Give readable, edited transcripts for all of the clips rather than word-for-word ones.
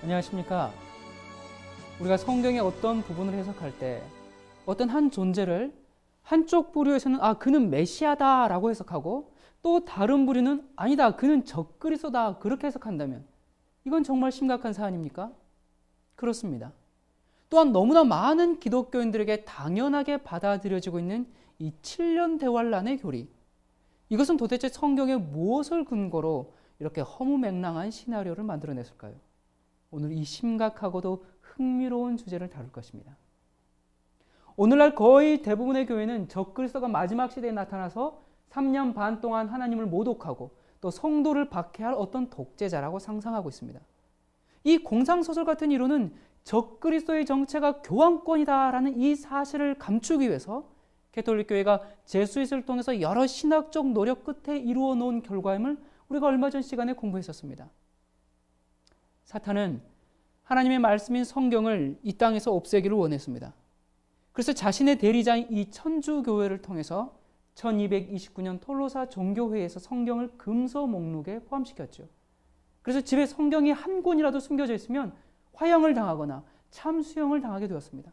안녕하십니까. 우리가 성경의 어떤 부분을 해석할 때 어떤 한 존재를 한쪽 부류에서는 그는 메시아다 라고 해석하고 또 다른 부류는 아니다, 그는 적그리스도다 그렇게 해석한다면 이건 정말 심각한 사안입니까? 그렇습니다. 또한 너무나 많은 기독교인들에게 당연하게 받아들여지고 있는 이 7년 대환란의 교리, 이것은 도대체 성경의 무엇을 근거로 이렇게 허무맹랑한 시나리오를 만들어냈을까요? 오늘 이 심각하고도 흥미로운 주제를 다룰 것입니다. 오늘날 거의 대부분의 교회는 적그리스도가 마지막 시대에 나타나서 3년 반 동안 하나님을 모독하고 또 성도를 박해할 어떤 독재자라고 상상하고 있습니다. 이 공상소설 같은 이론은 적그리스도의 정체가 교황권이다라는 이 사실을 감추기 위해서 가톨릭 교회가 제수잇을 통해서 여러 신학적 노력 끝에 이루어 놓은 결과임을 우리가 얼마 전 시간에 공부했었습니다. 사탄은 하나님의 말씀인 성경을 이 땅에서 없애기를 원했습니다. 그래서 자신의 대리자인 이 천주교회를 통해서 1229년 톨로사 종교회의에서 성경을 금서 목록에 포함시켰죠. 그래서 집에 성경이 한 권이라도 숨겨져 있으면 화형을 당하거나 참수형을 당하게 되었습니다.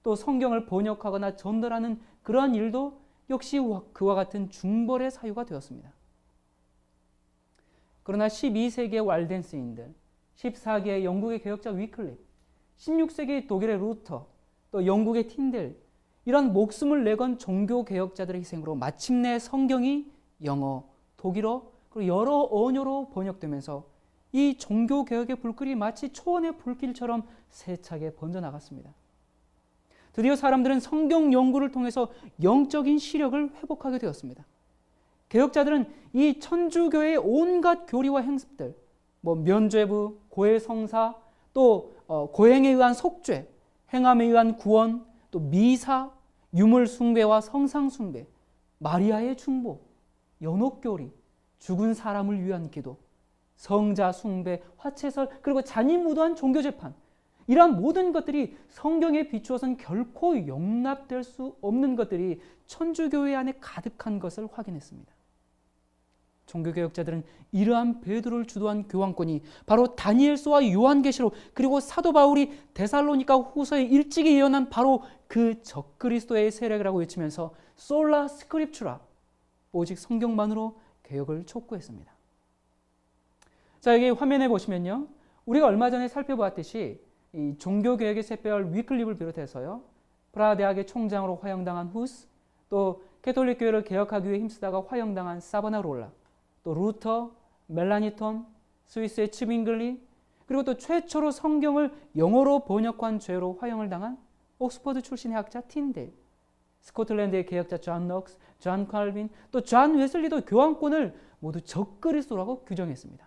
또 성경을 번역하거나 전달하는 그러한 일도 역시 그와 같은 중벌의 사유가 되었습니다. 그러나 12세기의 왈덴스인들, 14기의 영국의 개혁자 위클립, 16세기 독일의 루터, 또 영국의 틴델, 이런 목숨을 내건 종교 개혁자들의 희생으로 마침내 성경이 영어, 독일어, 그리고 여러 언어로 번역되면서 이 종교 개혁의 불길이 마치 초원의 불길처럼 세차게 번져나갔습니다. 드디어 사람들은 성경 연구를 통해서 영적인 시력을 회복하게 되었습니다. 개혁자들은 이 천주교의 온갖 교리와 행습들, 면죄부, 고해성사, 또 고행에 의한 속죄, 행함에 의한 구원, 또 미사, 유물숭배와 성상숭배, 마리아의 중보, 연옥교리, 죽은 사람을 위한 기도, 성자숭배, 화채설, 그리고 잔인무도한 종교재판, 이러한 모든 것들이 성경에 비추어서는 결코 용납될 수 없는 것들이 천주교회 안에 가득한 것을 확인했습니다. 종교개혁자들은 이러한 베드로를 주도한 교황권이 바로 다니엘서와 요한계시록, 그리고 사도 바울이 데살로니가 후서에 일찍이 예언한 바로 그 적그리스도의 세력이라고 외치면서 솔라 스크립추라, 오직 성경만으로 개혁을 촉구했습니다. 자, 여기 화면에 보시면요, 우리가 얼마 전에 살펴보았듯이 이 종교개혁의 샛별 위클립을 비롯해서요, 프라하 대학의 총장으로 화형당한 후스, 또 가톨릭 교회를 개혁하기 위해 힘쓰다가 화형당한 사바나롤라, 또 루터, 멜라니톤, 스위스의 츠빙글리, 그리고 또 최초로 성경을 영어로 번역한 죄로 화형을 당한 옥스퍼드 출신의 학자 틴델, 스코틀랜드의 개혁자 존 넉스, 존 칼빈, 또 존 웨슬리도 교황권을 모두 적그리스도라고 규정했습니다.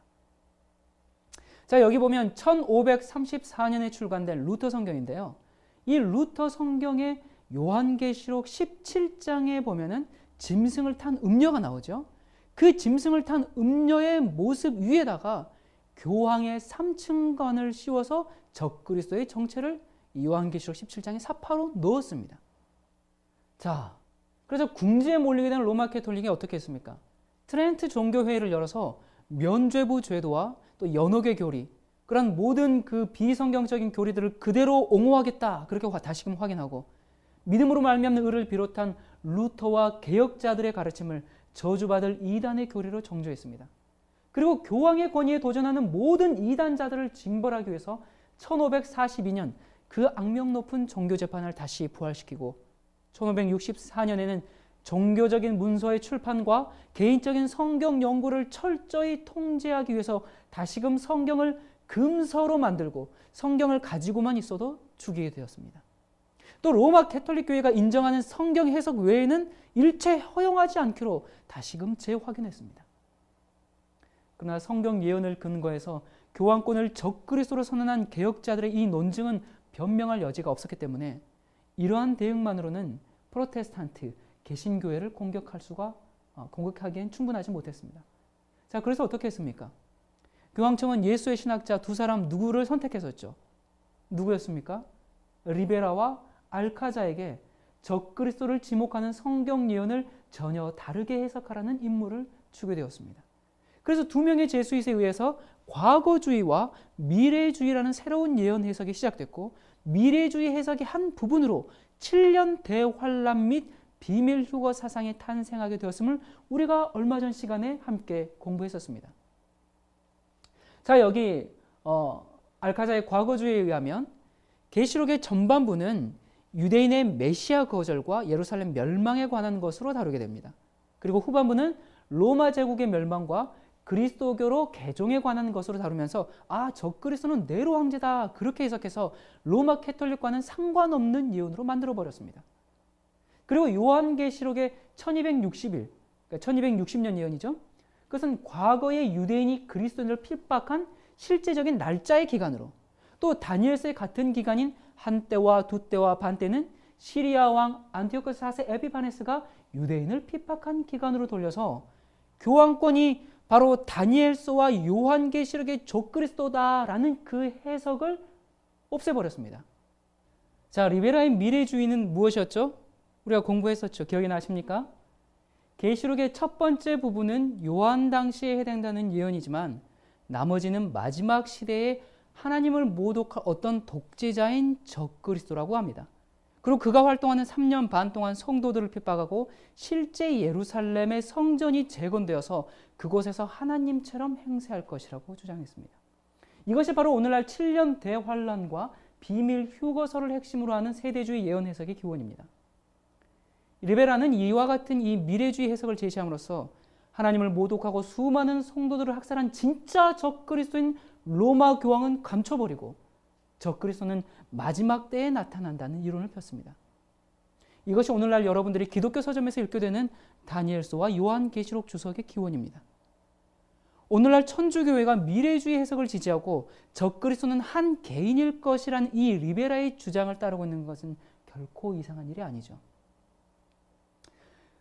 자, 여기 보면 1534년에 출간된 루터 성경인데요. 이 루터 성경의 요한계시록 17장에 보면은 짐승을 탄 음녀가 나오죠. 그 짐승을 탄 음녀의 모습 위에다가 교황의 3층관을 씌워서 적그리스도의 정체를 요한계시록 17장의 사파로 넣었습니다. 자, 그래서 궁지에 몰리게 된 로마 가톨릭이 어떻게 했습니까? 트렌트 종교회의를 열어서 면죄부 제도와 또 연옥의 교리, 그런 모든 그 비성경적인 교리들을 그대로 옹호하겠다, 그렇게 다시금 확인하고 믿음으로 말미암는 의를 비롯한 루터와 개혁자들의 가르침을 저주받을 이단의 교리로 정죄했습니다. 그리고 교황의 권위에 도전하는 모든 이단자들을 징벌하기 위해서 1542년 그 악명 높은 종교재판을 다시 부활시키고 1564년에는 종교적인 문서의 출판과 개인적인 성경 연구를 철저히 통제하기 위해서 다시금 성경을 금서로 만들고 성경을 가지고만 있어도 죽이게 되었습니다. 또 로마 가톨릭 교회가 인정하는 성경 해석 외에는 일체 허용하지 않기로 다시금 재확인했습니다. 그러나 성경 예언을 근거해서 교황권을 적그리스도로 선언한 개혁자들의 이 논증은 변명할 여지가 없었기 때문에 이러한 대응만으로는 프로테스탄트, 개신교회를 공격하기엔 충분하지 못했습니다. 자, 그래서 어떻게 했습니까? 교황청은 예수의 신학자 두 사람 누구를 선택했었죠? 누구였습니까? 리베라와 알카자에게 적그리스도를 지목하는 성경 예언을 전혀 다르게 해석하라는 임무를 주게 되었습니다. 그래서 두 명의 제수잇에 의해서 과거주의와 미래주의라는 새로운 예언 해석이 시작됐고, 미래주의 해석의 한 부분으로 7년 대환란 및 비밀 휴거 사상이 탄생하게 되었음을 우리가 얼마 전 시간에 함께 공부했었습니다. 자, 여기 알카자의 과거주의에 의하면 계시록의 전반부는 유대인의 메시아 거절과 예루살렘 멸망에 관한 것으로 다루게 됩니다. 그리고 후반부는 로마 제국의 멸망과 그리스도교로 개종에 관한 것으로 다루면서 적그리스도는 네로 황제다, 그렇게 해석해서 로마 캐톨릭과는 상관없는 예언으로 만들어버렸습니다. 그리고 요한계시록의 1260일, 그러니까 1260년 예언이죠. 그것은 과거의 유대인이 그리스도인을 핍박한 실제적인 날짜의 기간으로, 또 다니엘서의 같은 기간인 한때와 두때와 반때는 시리아 왕 안티오코스 4세 에피파네스가 유대인을 핍박한 기간으로 돌려서 교황권이 바로 다니엘서와 요한계시록의 적그리스도다라는 그 해석을 없애버렸습니다. 자, 리베라의 미래주의는 무엇이었죠? 우리가 공부했었죠. 기억이 나십니까? 계시록의 첫 번째 부분은 요한 당시에 해당되는 예언이지만 나머지는 마지막 시대에 하나님을 모독할 어떤 독재자인 적그리스도라고 합니다. 그리고 그가 활동하는 3년 반 동안 성도들을 핍박하고 실제 예루살렘의 성전이 재건되어서 그곳에서 하나님처럼 행세할 것이라고 주장했습니다. 이것이 바로 오늘날 7년 대환란과 비밀 휴거설을 핵심으로 하는 세대주의 예언 해석의 기원입니다. 리베라는 이와 같은 이 미래주의 해석을 제시함으로써 하나님을 모독하고 수많은 성도들을 학살한 진짜 적그리스도인 로마 교황은 감춰버리고 적그리스도는 마지막 때에 나타난다는 이론을 폈습니다. 이것이 오늘날 여러분들이 기독교 서점에서 읽게 되는 다니엘서와 요한계시록 주석의 기원입니다. 오늘날 천주교회가 미래주의 해석을 지지하고 적그리스도는 한 개인일 것이라는 이 리베라의 주장을 따르고 있는 것은 결코 이상한 일이 아니죠.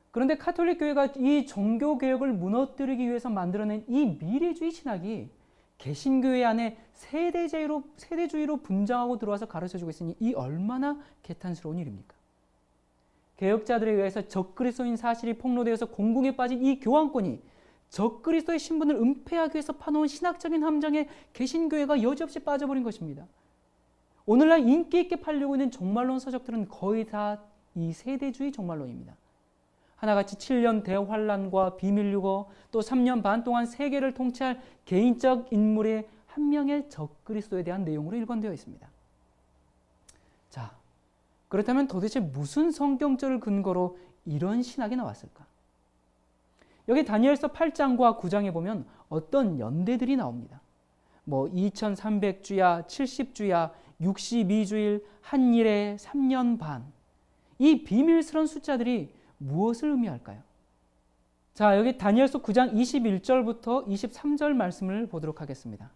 그런데 가톨릭 교회가 이 종교개혁을 무너뜨리기 위해서 만들어낸 이 미래주의 신학이 개신교회 안에 세대주의로 분장하고 들어와서 가르쳐주고 있으니 이 얼마나 개탄스러운 일입니까? 개혁자들에 의해서 적그리스도인 사실이 폭로되어서 공궁에 빠진 이 교황권이 적그리스도의 신분을 은폐하기 위해서 파놓은 신학적인 함정에 개신교회가 여지없이 빠져버린 것입니다. 오늘날 인기 있게 팔려고 있는 종말론 서적들은 거의 다 이 세대주의 종말론입니다. 하나같이 7년 대환란과 비밀유거, 또 3년 반 동안 세계를 통치할 개인적 인물의 한 명의 적그리스도에 대한 내용으로 일관되어 있습니다. 자, 그렇다면 도대체 무슨 성경절을 근거로 이런 신학이 나왔을까? 여기 다니엘서 8장과 9장에 보면 어떤 연대들이 나옵니다. 2300주야, 70주야, 62주일, 한일에 3년 반. 이 비밀스러운 숫자들이 무엇을 의미할까요? 자, 여기 다니엘서 9장 21절부터 23절 말씀을 보도록 하겠습니다.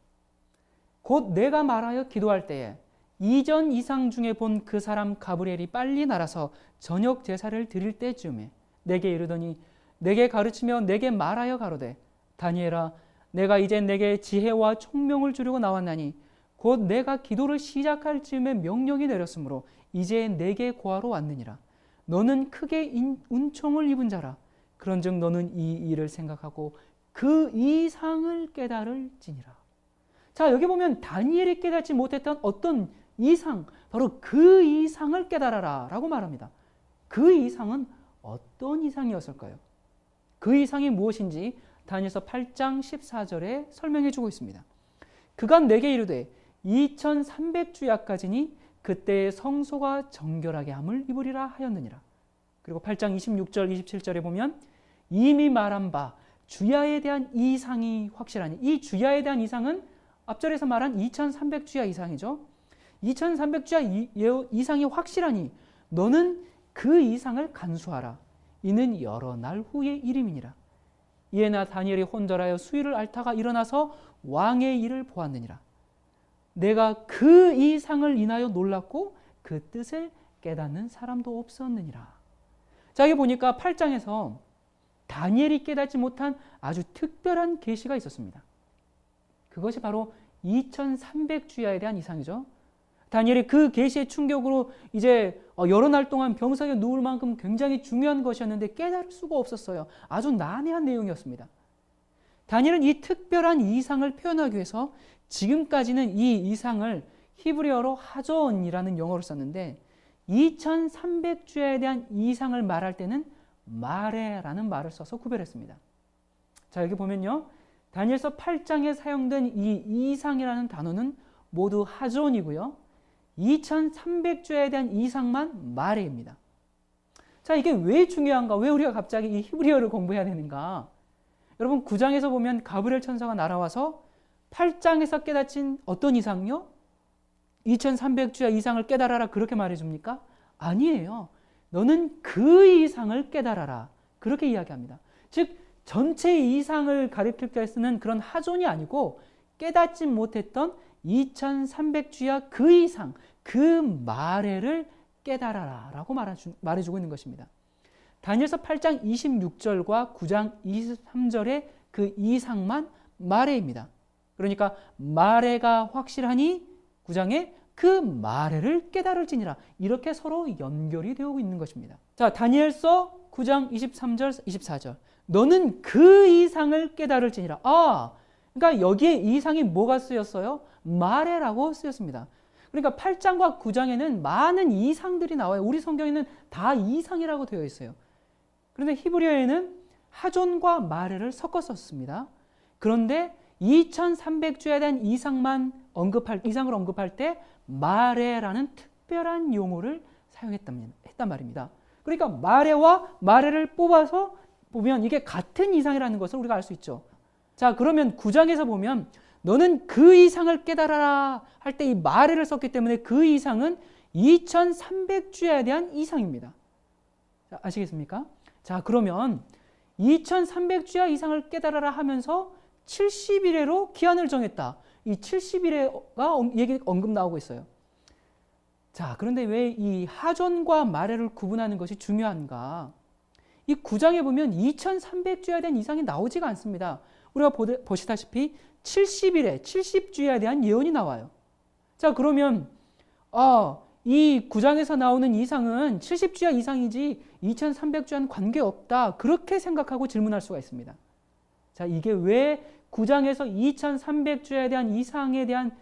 곧 내가 말하여 기도할 때에 이전 이상 중에 본 그 사람 가브리엘이 빨리 날아서 저녁 제사를 드릴 때쯤에 내게 이르더니 내게 가르치며 내게 말하여 가로되 다니엘아 내가 이제 내게 지혜와 총명을 주려고 나왔나니 곧 내가 기도를 시작할 즈음에 명령이 내렸으므로 이제 내게 고하러 왔느니라. 너는 크게 은총을 입은 자라. 그런즉 너는 이 일을 생각하고 그 이상을 깨달을지니라. 자, 여기 보면 다니엘이 깨닫지 못했던 어떤 이상, 바로 그 이상을 깨달아라 라고 말합니다. 그 이상은 어떤 이상이었을까요? 그 이상이 무엇인지 다니엘서 8장 14절에 설명해 주고 있습니다. 그가 내게 이르되 2300주야까지니 그때의 성소가 정결하게 함을 입으리라 하였느니라. 그리고 8장 26절 27절에 보면 이미 말한 바 주야에 대한 이상이 확실하니, 이 주야에 대한 이상은 앞절에서 말한 2300주야 이상이죠. 2300주야 이상이 확실하니 너는 그 이상을 간수하라. 이는 여러 날 후의 일임이니라. 이에 나 다니엘이 혼절하여 수일을 앓다가 일어나서 왕의 일을 보았느니라. 내가 그 이상을 인하여 놀랐고 그 뜻을 깨닫는 사람도 없었느니라. 자, 여기 보니까 8장에서 다니엘이 깨닫지 못한 아주 특별한 계시가 있었습니다. 그것이 바로 2300주야에 대한 이상이죠. 다니엘이 그 계시의 충격으로 이제 여러 날 동안 병석에 누울 만큼 굉장히 중요한 것이었는데 깨달을 수가 없었어요. 아주 난해한 내용이었습니다. 다니엘은 이 특별한 이상을 표현하기 위해서 지금까지는 이 이상을 히브리어로 하존이라는 용어를 썼는데 2300주야에 대한 이상을 말할 때는 마레라는 말을 써서 구별했습니다. 자, 여기 보면요. 다니엘서 8장에 사용된 이 이상이라는 단어는 모두 하존이고요. 2300주야에 대한 이상만 마레입니다. 자, 이게 왜 중요한가? 왜 우리가 갑자기 이 히브리어를 공부해야 되는가? 여러분 9장에서 보면 가브리엘 천사가 날아와서 8장에서 깨닫힌 어떤 이상요? 2300주야 이상을 깨달아라 그렇게 말해줍니까? 아니에요. 너는 그 이상을 깨달아라 그렇게 이야기합니다. 즉 전체 이상을 가리킬 때 쓰는 그런 하존이 아니고 깨닫지 못했던 2300주야 그 이상, 그 마레를 깨달아라 라고 말해주고 있는 것입니다. 다니엘서 8장 26절과 9장 23절의 그 이상만 마레입니다. 그러니까 마레가 확실하니 9장에 그 마레를 깨달을지니라 이렇게 서로 연결이 되어 있는 것입니다. 자, 다니엘서 9장 23절 24절 너는 그 이상을 깨달을지니라. 그러니까 여기에 이상이 뭐가 쓰였어요? 마레라고 쓰였습니다. 그러니까 8장과 9장에는 많은 이상들이 나와요. 우리 성경에는 다 이상이라고 되어 있어요. 그런데 히브리어에는 하존과 마레를 섞어 썼습니다. 그런데 2300주에 대한 이상을 언급할 때 마레라는 특별한 용어를 사용했단 말입니다. 그러니까 마레와 마레를 뽑아서 보면 이게 같은 이상이라는 것을 우리가 알 수 있죠. 자, 그러면 9장에서 보면 너는 그 이상을 깨달아라 할 때 이 마레를 썼기 때문에 그 이상은 2300주에 대한 이상입니다. 자, 아시겠습니까? 자, 그러면 2300주야 이상을 깨달아라 하면서 70일에로 기한을 정했다. 이 70일에가 언급 나오고 있어요. 자, 그런데 왜 이 하존과 마레를 구분하는 것이 중요한가? 이 9장에 보면 2300주야에 대한 이상이 나오지가 않습니다. 우리가 보시다시피 70일에 70주야에 대한 예언이 나와요. 자, 그러면 이 9장에서 나오는 이상은 70주야 이상이지 2300주야는 관계없다. 그렇게 생각하고 질문할 수가 있습니다. 자, 이게 왜 9장에서 2300주야에 대한 이상에 대한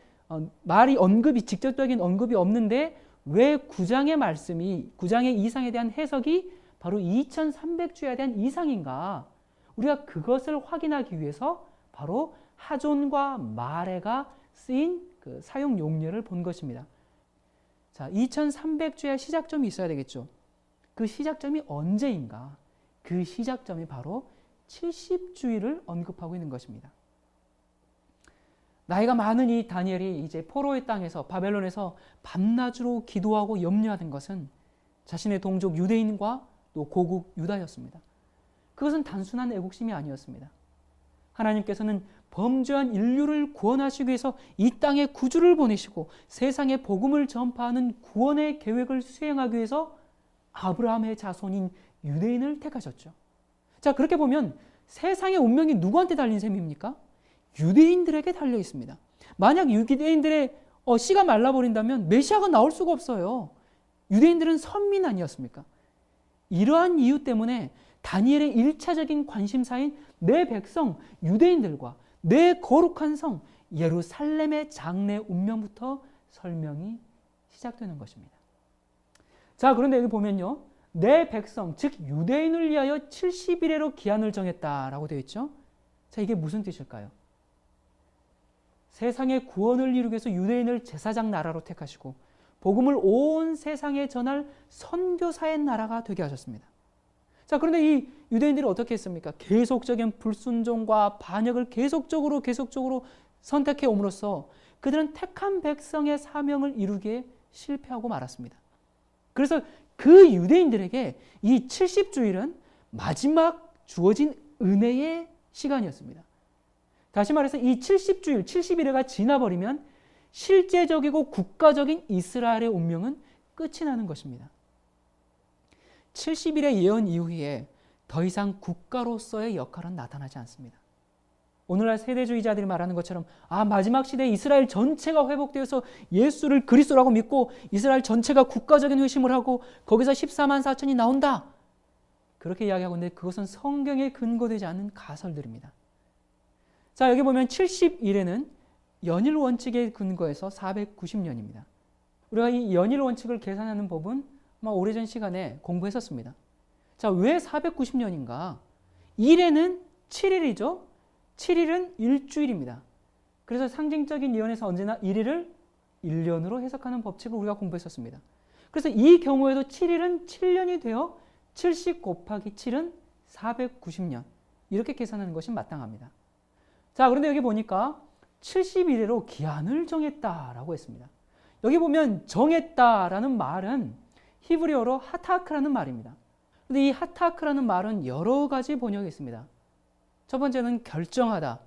직접적인 언급이 없는데 왜 9장의 말씀이 9장의 이상에 대한 해석이 바로 2300주야에 대한 이상인가? 우리가 그것을 확인하기 위해서 바로 하존과 마레가 쓰인 그 사용 용례를 본 것입니다. 자, 2300주야 시작점이 있어야 되겠죠. 그 시작점이 언제인가? 그 시작점이 바로 70주일을 언급하고 있는 것입니다. 나이가 많은 이 다니엘이 이제 포로의 땅에서 바벨론에서 밤낮으로 기도하고 염려하던 것은 자신의 동족 유대인과 또 고국 유다였습니다. 그것은 단순한 애국심이 아니었습니다. 하나님께서는 범죄한 인류를 구원하시기 위해서 이 땅에 구주를 보내시고 세상에 복음을 전파하는 구원의 계획을 수행하기 위해서 아브라함의 자손인 유대인을 택하셨죠. 자, 그렇게 보면 세상의 운명이 누구한테 달린 셈입니까? 유대인들에게 달려 있습니다. 만약 유대인들의 씨가 말라버린다면 메시아가 나올 수가 없어요. 유대인들은 선민 아니었습니까? 이러한 이유 때문에 다니엘의 1차적인 관심사인 내 백성 유대인들과 내 거룩한 성 예루살렘의 장래 운명부터 설명이 시작되는 것입니다. 자, 그런데 여기 보면요. 내 백성, 즉 유대인을 위하여 70일에로 기한을 정했다라고 되어 있죠. 자, 이게 무슨 뜻일까요? 세상의 구원을 이루기 위해서 유대인을 제사장 나라로 택하시고 복음을 온 세상에 전할 선교사의 나라가 되게 하셨습니다. 자, 그런데 이 유대인들이 어떻게 했습니까? 계속적인 불순종과 반역을 계속적으로 선택해 옴으로써 그들은 택한 백성의 사명을 이루기에 실패하고 말았습니다. 그래서 그 유대인들에게 이 70주일은 마지막 주어진 은혜의 시간이었습니다. 다시 말해서 이 70주일, 70일회가 지나버리면 실제적이고 국가적인 이스라엘의 운명은 끝이 나는 것입니다. 70일의 예언 이후에 더 이상 국가로서의 역할은 나타나지 않습니다. 오늘날 세대주의자들이 말하는 것처럼 마지막 시대에 이스라엘 전체가 회복되어서 예수를 그리스도라고 믿고 이스라엘 전체가 국가적인 회심을 하고 거기서 14만 4천이 나온다. 그렇게 이야기하고 있는데 그것은 성경에 근거되지 않는 가설들입니다. 자, 여기 보면 70일에는 연일 원칙에 근거해서 490년입니다. 우리가 이 연일 원칙을 계산하는 법은 아마 오래전 시간에 공부했었습니다. 자, 왜 490년인가? 1에는 7일이죠. 7일은 일주일입니다. 그래서 상징적인 이언에서 언제나 1일을 1년으로 해석하는 법칙을 우리가 공부했었습니다. 그래서 이 경우에도 7일은 7년이 되어 70 곱하기 7은 490년. 이렇게 계산하는 것이 마땅합니다. 자, 그런데 여기 보니까 70일에로 기한을 정했다라고 했습니다. 여기 보면 정했다라는 말은 히브리어로 하타크라는 말입니다. 근데 이 하타크라는 말은 여러 가지 번역이 있습니다. 첫 번째는 결정하다.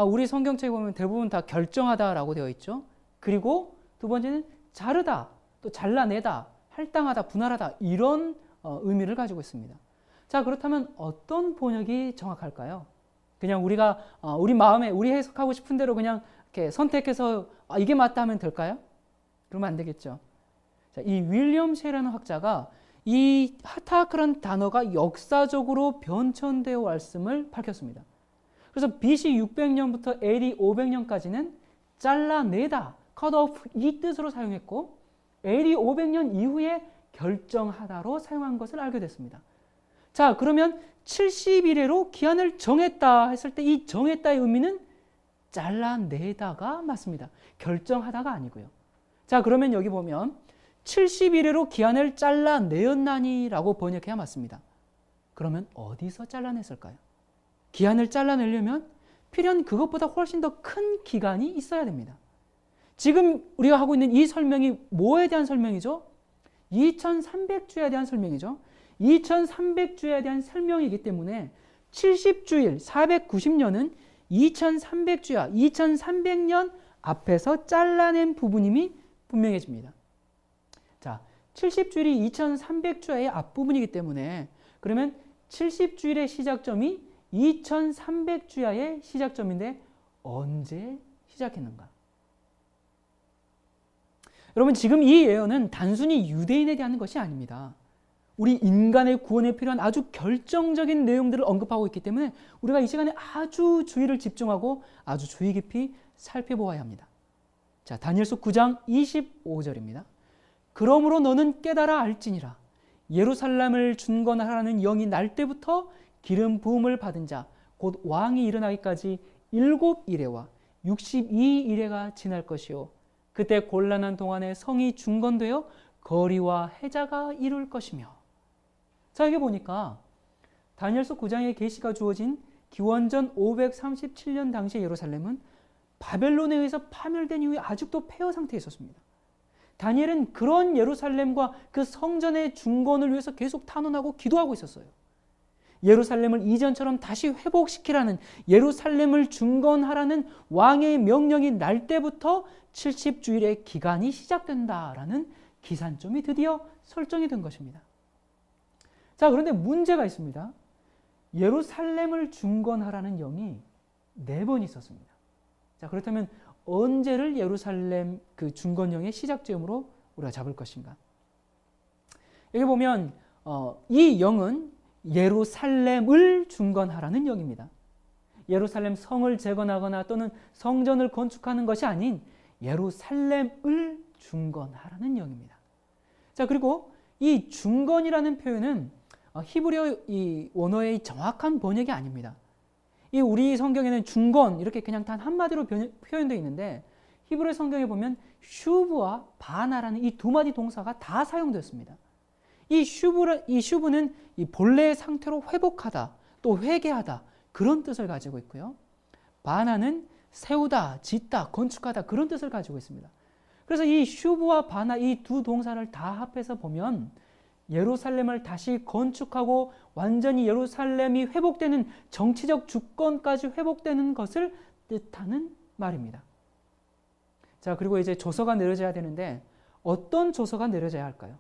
우리 성경책에 보면 대부분 다 결정하다라고 되어 있죠. 그리고 두 번째는 자르다, 또 잘라내다, 할당하다, 분할하다 이런 의미를 가지고 있습니다. 자, 그렇다면 어떤 번역이 정확할까요? 그냥 우리가 우리 마음에 우리 해석하고 싶은 대로 그냥 이렇게 선택해서 이게 맞다 하면 될까요? 그러면 안 되겠죠. 자, 이 윌리엄 셰라는 학자가 이 하타크라는 단어가 역사적으로 변천되어 왔음을 밝혔습니다. 그래서 BC 600년부터 AD 500년까지는 잘라내다, cut off 이 뜻으로 사용했고 AD 500년 이후에 결정하다로 사용한 것을 알게 됐습니다. 자, 그러면 70일에로 기한을 정했다 했을 때 이 정했다의 의미는 잘라내다가 맞습니다. 결정하다가 아니고요. 자, 그러면 여기 보면 70일에로 기한을 잘라내었나니 라고 번역해야 맞습니다. 그러면 어디서 잘라냈을까요? 기한을 잘라내려면 필요한 그것보다 훨씬 더 큰 기간이 있어야 됩니다. 지금 우리가 하고 있는 이 설명이 뭐에 대한 설명이죠? 2300주에 대한 설명이죠. 2300주에 대한 설명이기 때문에 70주일 490년은 2300주야 2300년 앞에서 잘라낸 부분임이 분명해집니다. 자, 70주일이 2300주야의 앞부분이기 때문에 그러면 70주일의 시작점이 2300주야의 시작점인데 언제 시작했는가? 여러분, 지금 이 예언은 단순히 유대인에 대한 것이 아닙니다. 우리 인간의 구원에 필요한 아주 결정적인 내용들을 언급하고 있기 때문에 우리가 이 시간에 아주 주의를 집중하고 아주 주의 깊이 살펴보아야 합니다. 자, 다니엘서 9장 25절입니다. 그러므로 너는 깨달아 알지니라. 예루살렘을 준건하라는 영이 날 때부터 기름 부음을 받은 자, 곧 왕이 일어나기까지 7일에와 62일에가 지날 것이요. 그때 곤란한 동안에 성이 중건되어 거리와 해자가 이룰 것이며. 자, 여기 보니까 다니엘서 9장의 계시가 주어진 기원전 537년 당시 예루살렘은 바벨론에 의해서 파멸된 이후에 아직도 폐허 상태에 있었습니다. 다니엘은 그런 예루살렘과 그 성전의 중건을 위해서 계속 탄원하고 기도하고 있었어요. 예루살렘을 이전처럼 다시 회복시키라는, 예루살렘을 중건하라는 왕의 명령이 날 때부터 70주일의 기간이 시작된다라는 기산점이 드디어 설정이 된 것입니다. 자, 그런데 문제가 있습니다. 예루살렘을 중건하라는 영이 4번 있었습니다. 자, 그렇다면 언제를 예루살렘 그 중건령의 시작점으로 우리가 잡을 것인가? 여기 보면 이 영은 예루살렘을 중건하라는 영입니다. 예루살렘 성을 재건하거나 또는 성전을 건축하는 것이 아닌 예루살렘을 중건하라는 영입니다. 자, 그리고 이 중건이라는 표현은 히브리어 이 원어의 정확한 번역이 아닙니다. 이 우리 성경에는 중건 이렇게 그냥 단 한마디로 표현되어 있는데 히브리 성경에 보면 슈브와 바나라는 이 두 마디 동사가 다 사용되었습니다. 이 슈브는 이 본래의 상태로 회복하다, 또 회개하다 그런 뜻을 가지고 있고요. 바나는 세우다, 짓다, 건축하다 그런 뜻을 가지고 있습니다. 그래서 이 슈브와 바나 이 두 동사를 다 합해서 보면 예루살렘을 다시 건축하고 완전히 예루살렘이 회복되는 정치적 주권까지 회복되는 것을 뜻하는 말입니다. 자, 그리고 이제 조서가 내려져야 되는데 어떤 조서가 내려져야 할까요?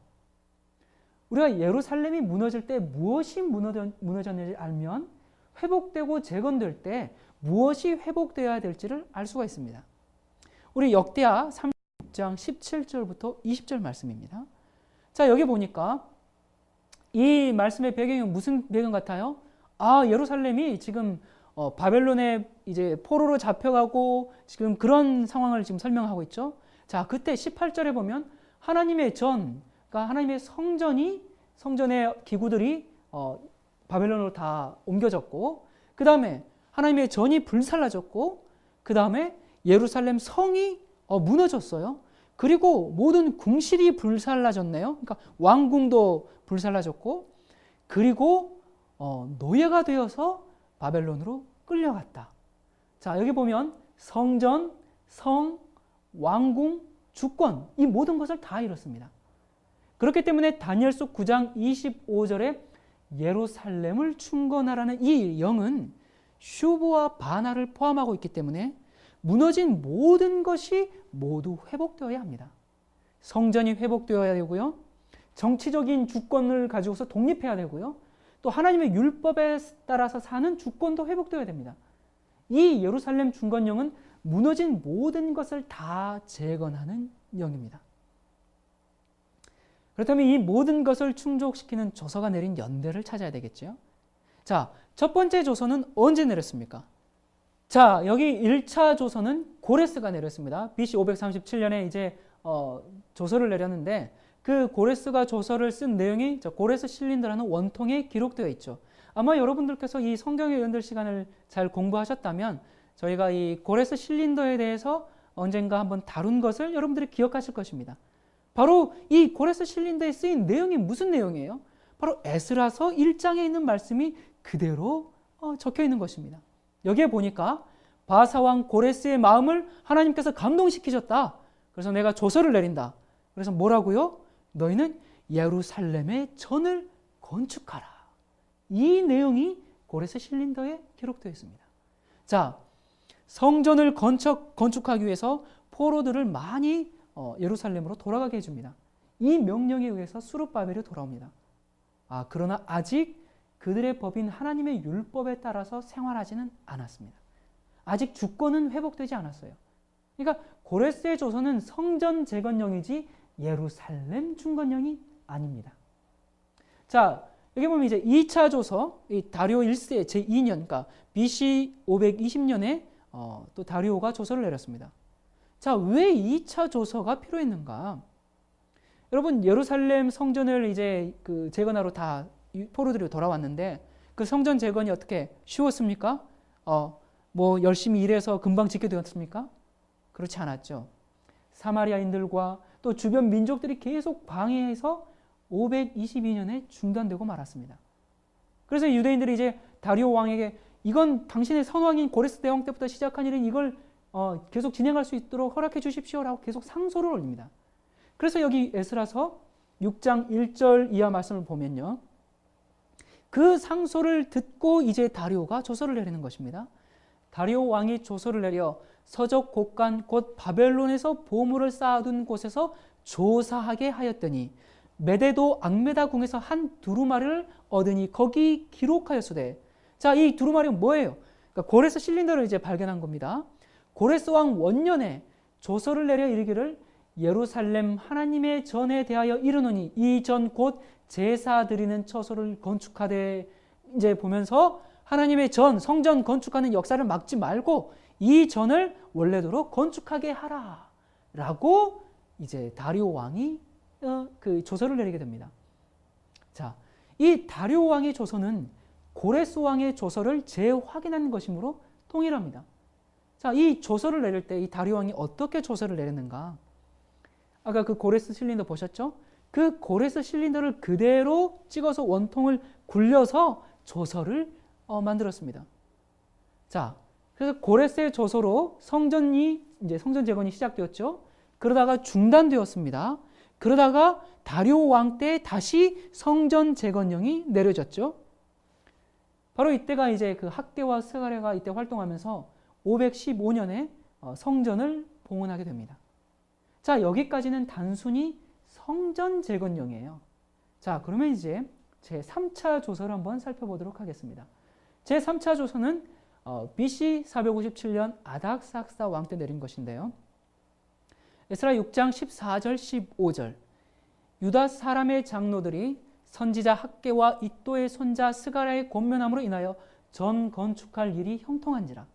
우리가 예루살렘이 무너질 때 무엇이 무너졌는지 알면 회복되고 재건될 때 무엇이 회복되어야 될지를 알 수가 있습니다. 우리 역대하 36장 17절부터 20절 말씀입니다. 자, 여기 보니까 이 말씀의 배경이 무슨 배경 같아요? 예루살렘이 지금 바벨론에 이제 포로로 잡혀가고 지금 그런 상황을 지금 설명하고 있죠. 자, 그때 18절에 보면 하나님의 그러니까 하나님의 성전의 기구들이 바벨론으로 다 옮겨졌고, 그 다음에 하나님의 전이 불살라졌고, 그 다음에 예루살렘 성이 무너졌어요. 그리고 모든 궁실이 불살라졌네요. 그러니까 왕궁도 불살라졌고, 그리고 노예가 되어서 바벨론으로 끌려갔다. 자, 여기 보면 성전, 성, 왕궁, 주권, 이 모든 것을 다 잃었습니다. 그렇기 때문에 다니엘서 9장 25절에 예루살렘을 충건하라는 이 영은 슈브와 바나를 포함하고 있기 때문에 무너진 모든 것이 모두 회복되어야 합니다. 성전이 회복되어야 되고요. 정치적인 주권을 가지고서 독립해야 되고요. 또 하나님의 율법에 따라서 사는 주권도 회복되어야 됩니다. 이 예루살렘 중건령은 무너진 모든 것을 다 재건하는 영입니다. 그렇다면 이 모든 것을 충족시키는 조서가 내린 연대를 찾아야 되겠죠. 자, 첫 번째 조서는 언제 내렸습니까? 자, 여기 1차 조서는 고레스가 내렸습니다. BC 537년에 이제 조서를 내렸는데, 그 고레스가 조서를 쓴 내용이 고레스 실린더라는 원통에 기록되어 있죠. 아마 여러분들께서 이 성경의 연들 시간을 잘 공부하셨다면 저희가 이 고레스 실린더에 대해서 언젠가 한번 다룬 것을 여러분들이 기억하실 것입니다. 바로 이 고레스 실린더에 쓰인 내용이 무슨 내용이에요? 바로 에스라서 1장에 있는 말씀이 그대로 적혀 있는 것입니다. 여기에 보니까 바사왕 고레스의 마음을 하나님께서 감동시키셨다. 그래서 내가 조서를 내린다. 그래서 뭐라고요? 너희는 예루살렘의 전을 건축하라. 이 내용이 고레스 실린더에 기록되어 있습니다. 자, 성전을 건축하기 위해서 포로들을 많이 예루살렘으로 돌아가게 해줍니다. 이 명령에 의해서 수룹바벨이 돌아옵니다. 그러나 아직 그들의 법인 하나님의 율법에 따라서 생활하지는 않았습니다. 아직 주권은 회복되지 않았어요. 그러니까 고레스의 조서는 성전 재건령이지 예루살렘 중건령이 아닙니다. 자, 여기 보면 이제 2차 조서, 이 다리오 1세 제2년, 그러니까 BC 520년에 또 다리오가 조서를 내렸습니다. 자, 왜 2차 조서가 필요했는가? 여러분, 예루살렘 성전을 이제 그 재건하러 다 포로들이 돌아왔는데, 그 성전 재건이 어떻게 쉬웠습니까? 뭐 열심히 일해서 금방 짓게 되었습니까? 그렇지 않았죠. 사마리아인들과 또 주변 민족들이 계속 방해해서 522년에 중단되고 말았습니다. 그래서 유대인들이 이제 다리오 왕에게 이건 당신의 선왕인 고레스 대왕 때부터 시작한 일인 이걸 계속 진행할 수 있도록 허락해 주십시오라고 계속 상소를 올립니다. 그래서 여기 에스라서 6장 1절 이하 말씀을 보면요. 그 상소를 듣고 이제 다리오가 조서를 내리는 것입니다. 다리오 왕이 조서를 내려 서적 곳간 곧 바벨론에서 보물을 쌓아둔 곳에서 조사하게 하였더니 메데도 앙메다 궁에서 한 두루마리를 얻으니 거기 기록하였으되. 자, 이 두루마리는 뭐예요? 그러니까 고레스 실린더를 이제 발견한 겁니다. 고레스 왕 원년에 조서를 내려 이르기를 예루살렘 하나님의 전에 대하여 이르노니 이 전 곧 제사 드리는 처소를 건축하되. 이제 보면서 하나님의 전, 성전 건축하는 역사를 막지 말고 이 전을 원래대로 건축하게 하라 라고 이제 다리오 왕이 그 조서를 내리게 됩니다. 자, 이 다리오 왕의 조서는 고레스 왕의 조서를 재확인한 것이므로 동일합니다. 자, 이 조서를 내릴 때 이 다리오 왕이 어떻게 조서를 내렸는가? 아까 그 고레스 실린더 보셨죠? 그 고레스 실린더를 그대로 찍어서 원통을 굴려서 조서를 만들었습니다. 자, 그래서 고레스의 조서로 성전 재건이 시작되었죠. 그러다가 중단되었습니다. 그러다가 다리오 왕 때 다시 성전 재건령이 내려졌죠. 바로 이때가 이제 그 학대와 스가랴가 이때 활동하면서 515년에 성전을 봉헌하게 됩니다. 자, 여기까지는 단순히 성전 재건령이에요. 자, 그러면 이제 제 3차 조서를 한번 살펴보도록 하겠습니다. 제 3차 조서는 BC 457년 아닥삭사 왕 때 내린 것인데요. 에스라 6장 14절 15절 유다 사람의 장로들이 선지자 학개와 이도의 손자 스가랴의 권면함으로 인하여 전 건축할 일이 형통한지라.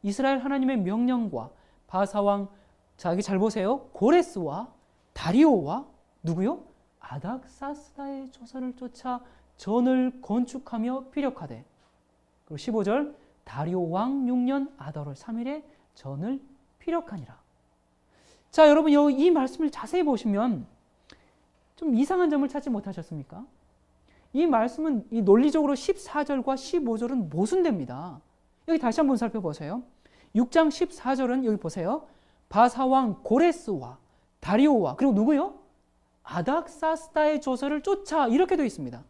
이스라엘 하나님의 명령과 바사왕, 자 여기 잘 보세요. 고레스와 다리오와 누구요? 아닥사스다의 조서를 쫓아 전을 건축하며 피력하되. 그리고 15절 다리오 왕 6년 아달월 3일에 전을 피력하니라. 자 여러분 이 말씀을 자세히 보시면 좀 이상한 점을 찾지 못하셨습니까? 이 말씀은 이 논리적으로 14절과 15절은 모순됩니다. 여기 다시 한번 살펴보세요. 6장 14절은 여기 보세요. 바사왕 고레스와 다리오와 그리고 누구요? 아닥사스다의 조서를 쫓아 이렇게 되어 있습니다.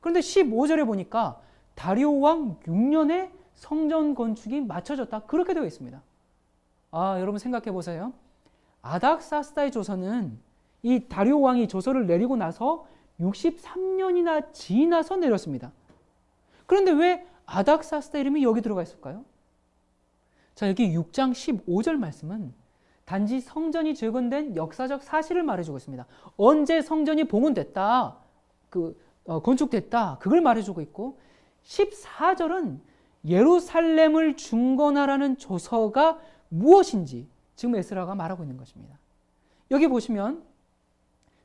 그런데 15절에 보니까 다리오 왕 6년에 성전 건축이 마쳐졌다 그렇게 되어 있습니다. 아 여러분 생각해 보세요. 아닥사스다의 조서는 이 다리오 왕이 조서를 내리고 나서 63년이나 지나서 내렸습니다. 그런데 왜 아닥사스다 이름이 여기 들어가 있을까요? 자 여기 6장 15절 말씀은 단지 성전이 재건된 역사적 사실을 말해주고 있습니다. 언제 성전이 봉헌됐다, 건축됐다 그걸 말해주고 있고 14절은 예루살렘을 중건하라는 조서가 무엇인지 지금 에스라가 말하고 있는 것입니다. 여기 보시면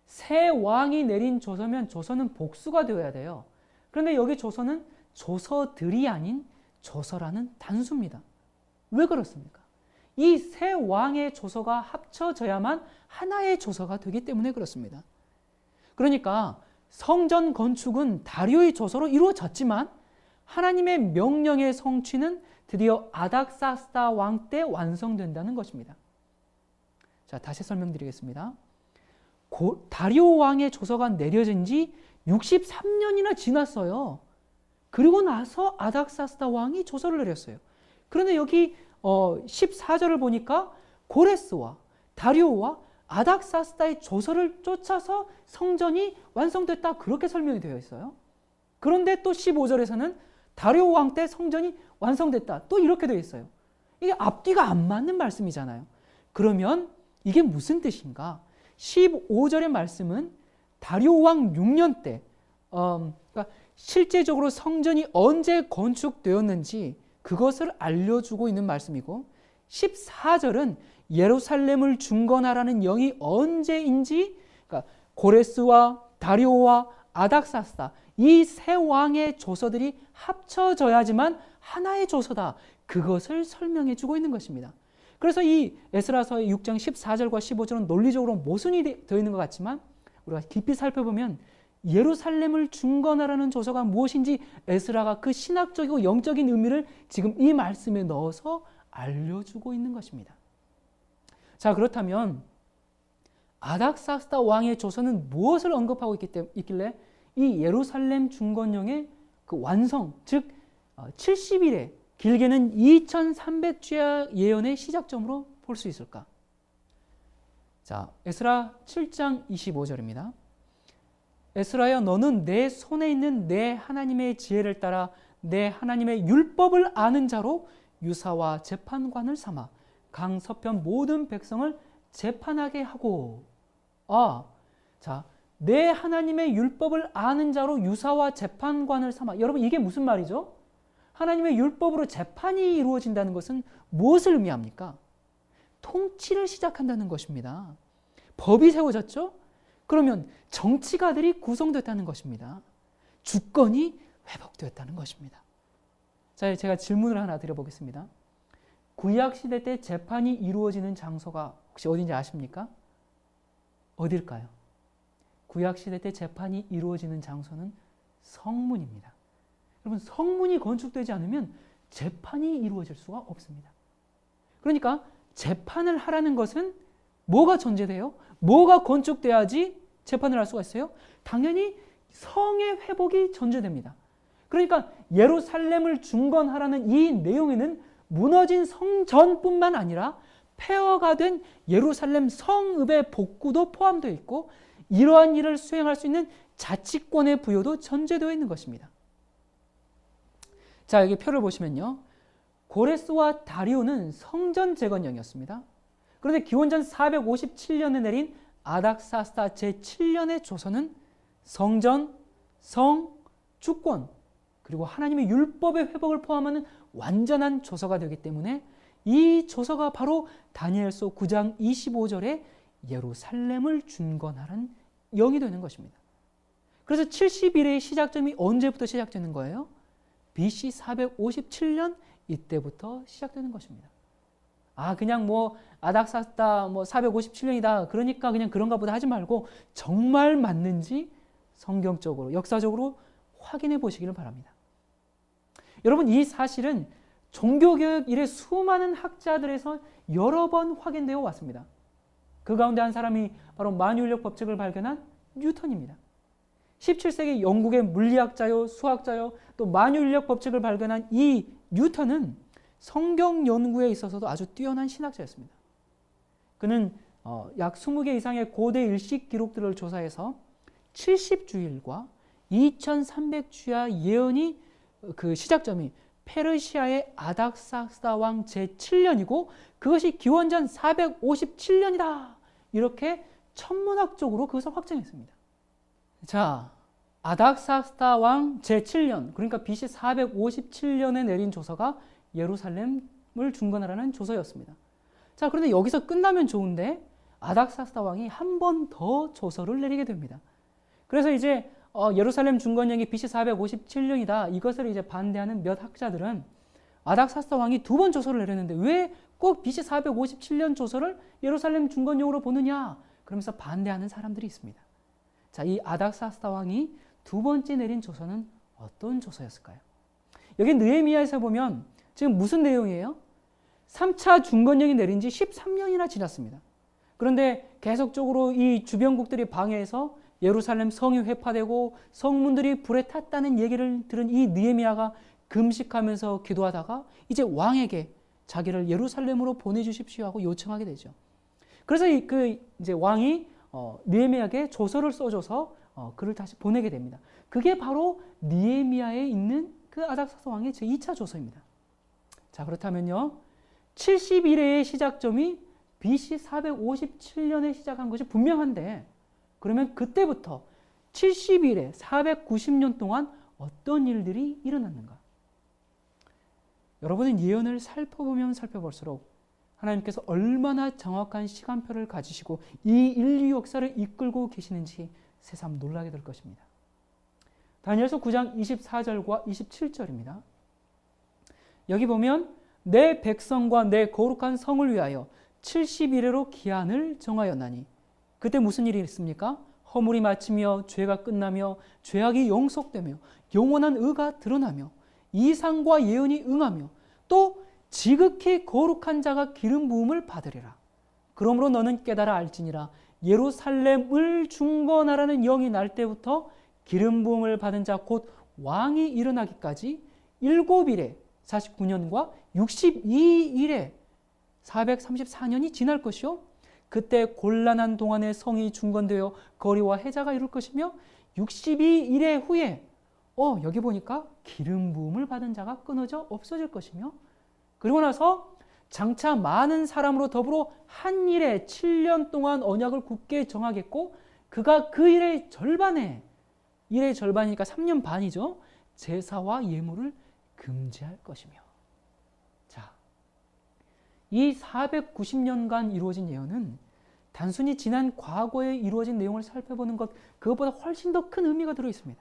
새 왕이 내린 조서면 조서는 복수가 되어야 돼요. 그런데 여기 조서는 조서들이 아닌 조서라는 단수입니다. 왜 그렇습니까? 이 새 왕의 조서가 합쳐져야만 하나의 조서가 되기 때문에 그렇습니다. 그러니까 성전 건축은 다리오의 조서로 이루어졌지만 하나님의 명령의 성취는 드디어 아닥사스다 왕 때 완성된다는 것입니다. 자, 다시 설명드리겠습니다. 다리오 왕의 조서가 내려진 지 63년이나 지났어요. 그리고 나서 아닥사스다 왕이 조서를 내렸어요. 그런데 여기 14절을 보니까 고레스와 다리오와 아닥사스다의 조서를 쫓아서 성전이 완성됐다 그렇게 설명이 되어 있어요. 그런데 또 15절에서는 다리오 왕 때 성전이 완성됐다 또 이렇게 되어 있어요. 이게 앞뒤가 안 맞는 말씀이잖아요. 그러면 이게 무슨 뜻인가? 15절의 말씀은 다리오 왕 6년 때 그러니까 실제적으로 성전이 언제 건축되었는지 그것을 알려주고 있는 말씀이고 14절은 예루살렘을 중건하라는 영이 언제인지 그러니까 고레스와 다리오와 아닥사스다 이 세 왕의 조서들이 합쳐져야지만 하나의 조서다. 그것을 설명해 주고 있는 것입니다. 그래서 이 에스라서의 6장 14절과 15절은 논리적으로 모순이 되어 있는 것 같지만 우리가 깊이 살펴보면 예루살렘을 중건하라는 조서가 무엇인지 에스라가 그 신학적이고 영적인 의미를 지금 이 말씀에 넣어서 알려주고 있는 것입니다. 자, 그렇다면 아닥사스다 왕의 조서는 무엇을 언급하고 있길래 이 예루살렘 중건령의 그 완성, 즉 70일에 길게는 2300주야 예언의 시작점으로 볼 수 있을까? 자, 에스라 7장 25절입니다. 에스라여 너는 내 손에 있는 내 하나님의 지혜를 따라 내 하나님의 율법을 아는 자로 유사와 재판관을 삼아 강서편 모든 백성을 재판하게 하고 자, 내 하나님의 율법을 아는 자로 유사와 재판관을 삼아. 여러분 이게 무슨 말이죠? 하나님의 율법으로 재판이 이루어진다는 것은 무엇을 의미합니까? 통치를 시작한다는 것입니다. 법이 세워졌죠? 그러면 정치가들이 구성됐다는 것입니다. 주권이 회복되었다는 것입니다. 자, 제가 질문을 하나 드려보겠습니다. 구약시대 때 재판이 이루어지는 장소가 혹시 어딘지 아십니까? 어딜까요? 구약시대 때 재판이 이루어지는 장소는 성문입니다. 여러분 성문이 건축되지 않으면 재판이 이루어질 수가 없습니다. 그러니까 재판을 하라는 것은 뭐가 전제돼요? 뭐가 건축돼야지 재판을 할 수가 있어요? 당연히 성의 회복이 전제됩니다. 그러니까 예루살렘을 중건하라는 이 내용에는 무너진 성전뿐만 아니라 폐허가 된 예루살렘 성읍의 복구도 포함되어 있고 이러한 일을 수행할 수 있는 자치권의 부여도 전제되어 있는 것입니다. 자, 여기 표를 보시면요. 고레스와 다리오는 성전 재건령이었습니다. 그런데 기원전 457년에 내린 아닥사스다 제7년의 조서는 성전, 성, 주권 그리고 하나님의 율법의 회복을 포함하는 완전한 조서가 되기 때문에 이 조서가 바로 다니엘서 9장 25절에 예루살렘을 중건하라는 영이 되는 것입니다. 그래서 70일의 시작점이 언제부터 시작되는 거예요? BC 457년 이때부터 시작되는 것입니다. 그냥 아닥사스다 457년이다. 그러니까 그냥 그런가 보다 하지 말고 정말 맞는지 성경적으로, 역사적으로 확인해 보시기를 바랍니다. 여러분, 이 사실은 종교개혁 이래 수많은 학자들에서 여러 번 확인되어 왔습니다. 그 가운데 한 사람이 바로 만유인력 법칙을 발견한 뉴턴입니다. 17세기 영국의 물리학자요, 수학자요, 또 만유인력 법칙을 발견한 이 뉴턴은 성경 연구에 있어서도 아주 뛰어난 신학자였습니다. 그는 약 20개 이상의 고대 일식 기록들을 조사해서 70주일과 2300주야 예언이 그 시작점이 페르시아의 아닥사스다 왕 제7년이고 그것이 기원전 457년이다. 이렇게 천문학적으로 그것을 확정했습니다. 자, 아닥사스다 왕 제7년, 그러니까 BC 457년에 내린 조서가 예루살렘을 중건하라는 조서였습니다. 자, 그런데 여기서 끝나면 좋은데 아닥사스다 왕이 한 번 더 조서를 내리게 됩니다. 그래서 이제 예루살렘 중건령이 BC 457년이다. 이것을 이제 반대하는 몇 학자들은 아닥사스다 왕이 두 번 조서를 내렸는데 왜 꼭 BC 457년 조서를 예루살렘 중건령으로 보느냐? 그러면서 반대하는 사람들이 있습니다. 자, 이 아닥사스다 왕이 두 번째 내린 조서는 어떤 조서였을까요? 여기 느헤미야에서 보면 지금 무슨 내용이에요? 3차 중건령이 내린 지 13년이나 지났습니다. 그런데 계속적으로 이 주변국들이 방해해서 예루살렘 성이 회파되고 성문들이 불에 탔다는 얘기를 들은 이 느헤미야가 금식하면서 기도하다가 이제 왕에게 자기를 예루살렘으로 보내주십시오 하고 요청하게 되죠. 그래서 이제 왕이 느헤미야에게 조서를 써줘서 그를 다시 보내게 됩니다. 그게 바로 느헤미야에 있는 그 아닥사스다 왕의 제2차 조서입니다. 자, 그렇다면요, 70일의 시작점이 BC 457년에 시작한 것이 분명한데 그러면 그때부터 70일에 490년 동안 어떤 일들이 일어났는가? 여러분은 예언을 살펴보면 살펴볼수록 하나님께서 얼마나 정확한 시간표를 가지시고 이 인류 역사를 이끌고 계시는지 새삼 놀라게 될 것입니다. 다니엘서 9장 24절과 27절입니다. 여기 보면 내 백성과 내 거룩한 성을 위하여 70일에로 기한을 정하였나니 그때 무슨 일이 있습니까? 허물이 마치며 죄가 끝나며 죄악이 영속되며 영원한 의가 드러나며 이상과 예언이 응하며 또 지극히 거룩한 자가 기름 부음을 받으리라. 그러므로 너는 깨달아 알지니라. 예루살렘을 중건하라는 영이 날 때부터 기름 부음을 받은 자 곧 왕이 일어나기까지 7일에 49년과 62일에 434년이 지날 것이요. 그때 곤란한 동안에 성이 중건되어 거리와 해자가 이룰 것이며 62일의 후에 여기 보니까 기름 부음을 받은 자가 끊어져 없어질 것이며 그리고 나서 장차 많은 사람으로 더불어 한 일에 7년 동안 언약을 굳게 정하겠고 그가 그 일의 절반에 일의 절반이니까 3년 반이죠. 제사와 예물을 금지할 것이며 자, 이 490년간 이루어진 예언은 단순히 지난 과거에 이루어진 내용을 살펴보는 것 그것보다 훨씬 더 큰 의미가 들어 있습니다.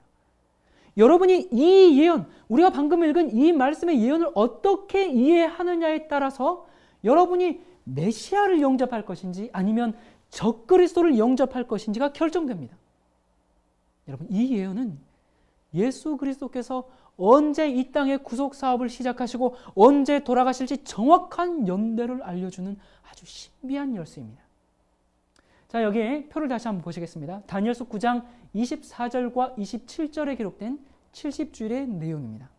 여러분이 이 예언, 우리가 방금 읽은 이 말씀의 예언을 어떻게 이해하느냐에 따라서 여러분이 메시아를 영접할 것인지 아니면 적그리스도를 영접할 것인지가 결정됩니다. 여러분, 이 예언은 예수 그리스도께서 언제 이 땅의 구속 사업을 시작하시고 언제 돌아가실지 정확한 연대를 알려주는 아주 신비한 열쇠입니다. 자, 여기에 표를 다시 한번 보시겠습니다. 다니엘서 9장 24절과 27절에 기록된 70주일의 내용입니다.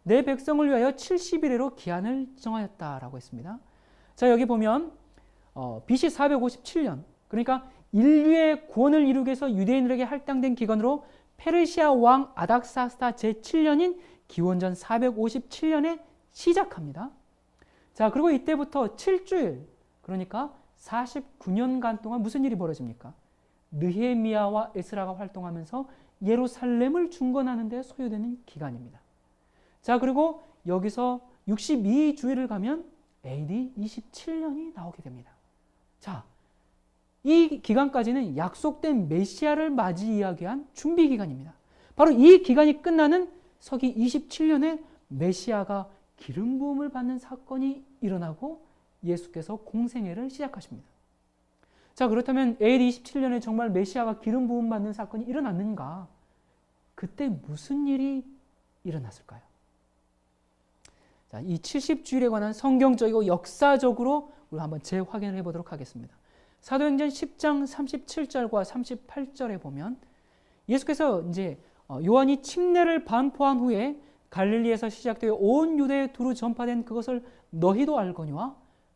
내 백성을 위하여 70일에로 기한을 정하였다라고 했습니다. 자, 여기 보면 BC 457년, 그러니까 인류의 구원을 이루기 위해서 유대인들에게 할당된 기간으로 페르시아 왕 아닥사스다 제7년인 기원전 457년에 시작합니다. 자, 그리고 이때부터 7주일, 그러니까 49년간 동안 무슨 일이 벌어집니까? 느헤미야와 에스라가 활동하면서 예루살렘을 중건하는 데 소요되는 기간입니다. 자, 그리고 여기서 62주일을 가면 AD 27년이 나오게 됩니다. 자, 이 기간까지는 약속된 메시아를 맞이하기 위한 준비 기간입니다. 바로 이 기간이 끝나는 서기 27년에 메시아가 기름 부음을 받는 사건이 일어나고 예수께서 공생애를 시작하십니다. 자, 그렇다면 AD 27년에 정말 메시아가 기름 부음 받는 사건이 일어났는가? 그때 무슨 일이 일어났을까요? 자, 이 70주일에 관한 성경적이고 역사적으로 우리 한번 재확인을 해보도록 하겠습니다. 사도행전 10장 37절과 38절에 보면 예수께서 이제 요한이 침례를 반포한 후에 갈릴리에서 시작되어 온 유대에 두루 전파된 그것을 너희도 알거니와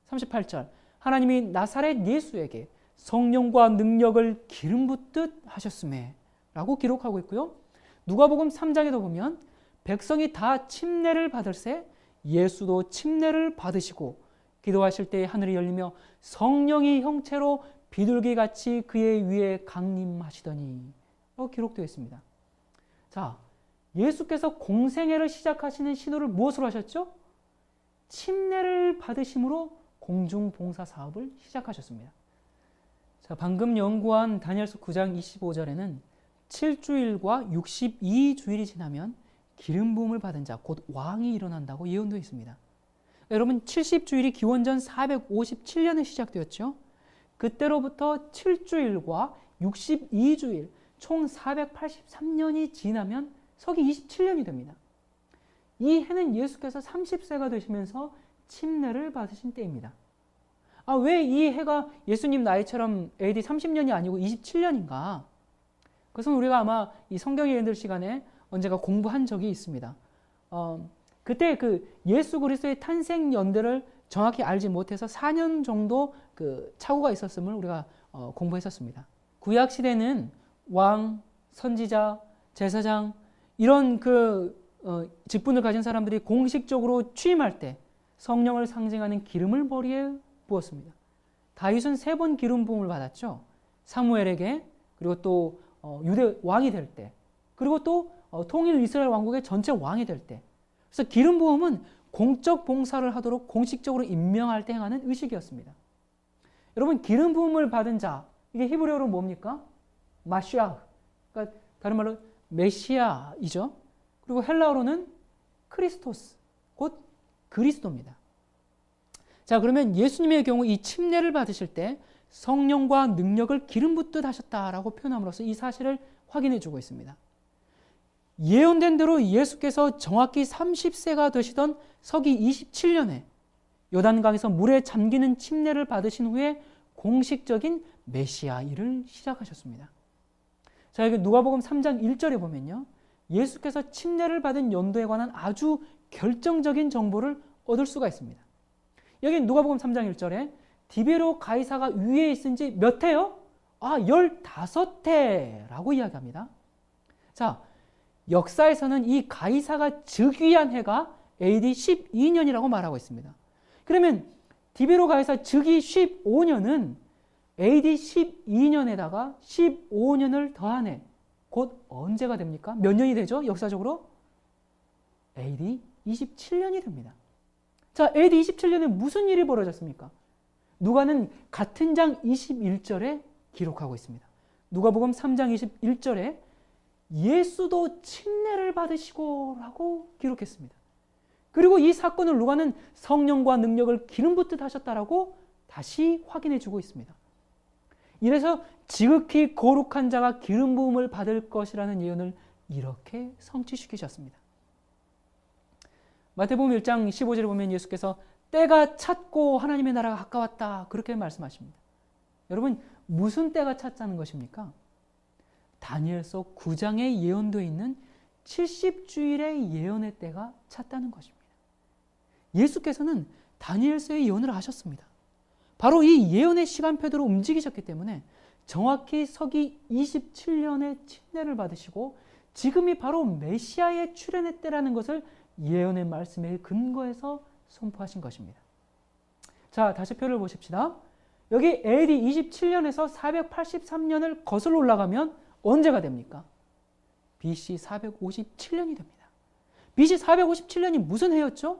38절 하나님이 나사렛 예수에게 성령과 능력을 기름 붓듯 하셨음에 라고 기록하고 있고요. 누가복음 3장에도 보면 백성이 다 침례를 받을새 예수도 침례를 받으시고 기도하실 때 하늘이 열리며 성령이 형체로 비둘기같이 그의 위에 강림하시더니 라고 기록되어 있습니다. 자, 예수께서 공생애를 시작하시는 신호를 무엇으로 하셨죠? 침례를 받으심으로 공중봉사 사업을 시작하셨습니다. 자, 방금 연구한 다니엘서 9장 25절에는 7주일과 62주일이 지나면 기름 부음을 받은 자, 곧 왕이 일어난다고 예언되어 있습니다. 여러분, 70주일이 기원전 457년에 시작되었죠. 그때로부터 7주일과 62주일, 총 483년이 지나면 서기 27년이 됩니다. 이 해는 예수께서 30세가 되시면서 침례를 받으신 때입니다. 왜 이 해가 예수님 나이처럼 AD 30년이 아니고 27년인가? 그것은 우리가 아마 이 성경 예언들 시간에 언젠가 공부한 적이 있습니다. 그때 그 예수 그리스도의 탄생 연대를 정확히 알지 못해서 4년 정도 그 착오가 있었음을 우리가 공부했었습니다. 구약 시대는 왕, 선지자, 제사장 이런 직분을 가진 사람들이 공식적으로 취임할 때 성령을 상징하는 기름을 머리에 부었습니다. 다윗은 3번 기름 부음을 받았죠. 사무엘에게, 그리고 또 유대 왕이 될 때, 그리고 또 통일 이스라엘 왕국의 전체 왕이 될 때. 그래서 기름 부음은 공적 봉사를 하도록 공식적으로 임명할 때 행하는 의식이었습니다. 여러분, 기름 부음을 받은 자, 이게 히브리어로 뭡니까? 마시아, 그러니까 다른 말로 메시아이죠. 그리고 헬라어로는 크리스토스, 곧 그리스도입니다. 자, 그러면 예수님의 경우 이 침례를 받으실 때 성령과 능력을 기름 붓듯 하셨다라고 표현함으로써 이 사실을 확인해 주고 있습니다. 예언된 대로 예수께서 정확히 30세가 되시던 서기 27년에 요단강에서 물에 잠기는 침례를 받으신 후에 공식적인 메시아 일을 시작하셨습니다. 자, 여기 누가복음 3장 1절에 보면요, 예수께서 침례를 받은 연도에 관한 아주 결정적인 정보를 얻을 수가 있습니다. 여기 누가복음 3장 1절에 디베로 가이사가 위에 있은 지 몇 해요? 15해라고 이야기합니다. 자, 역사에서는 이 가이사가 즉위한 해가 AD 12년이라고 말하고 있습니다. 그러면 디베로 가이사 즉위 15년은 AD 12년에다가 15년을 더한 해, 곧 언제가 됩니까? 몇 년이 되죠? 역사적으로? AD 27년이 됩니다. 자, AD 27년에 무슨 일이 벌어졌습니까? 누가는 같은 장 21절에 기록하고 있습니다. 누가복음 3장 21절에 예수도 침례를 받으시고 라고 기록했습니다. 그리고 이 사건을 누가는 성령과 능력을 기름 붓듯 하셨다라고 다시 확인해 주고 있습니다. 이래서 지극히 거룩한 자가 기름 부음을 받을 것이라는 예언을 이렇게 성취시키셨습니다. 마태복음 1장 15절에 보면 예수께서 때가 찼고 하나님의 나라가 가까웠다 그렇게 말씀하십니다. 여러분, 무슨 때가 찼다는 것입니까? 다니엘서 9장에 예언되어 있는 70주일의 예언의 때가 찼다는 것입니다. 예수께서는 다니엘서의 예언을 하셨습니다. 바로 이 예언의 시간표대로 움직이셨기 때문에 정확히 서기 27년에 침례를 받으시고 지금이 바로 메시아의 출현의 때라는 것을 예언의 말씀에 근거해서 선포하신 것입니다. 자, 다시 표를 보십시다. 여기 AD 27년에서 483년을 거슬러 올라가면 언제가 됩니까? BC 457년이 됩니다. BC 457년이 무슨 해였죠?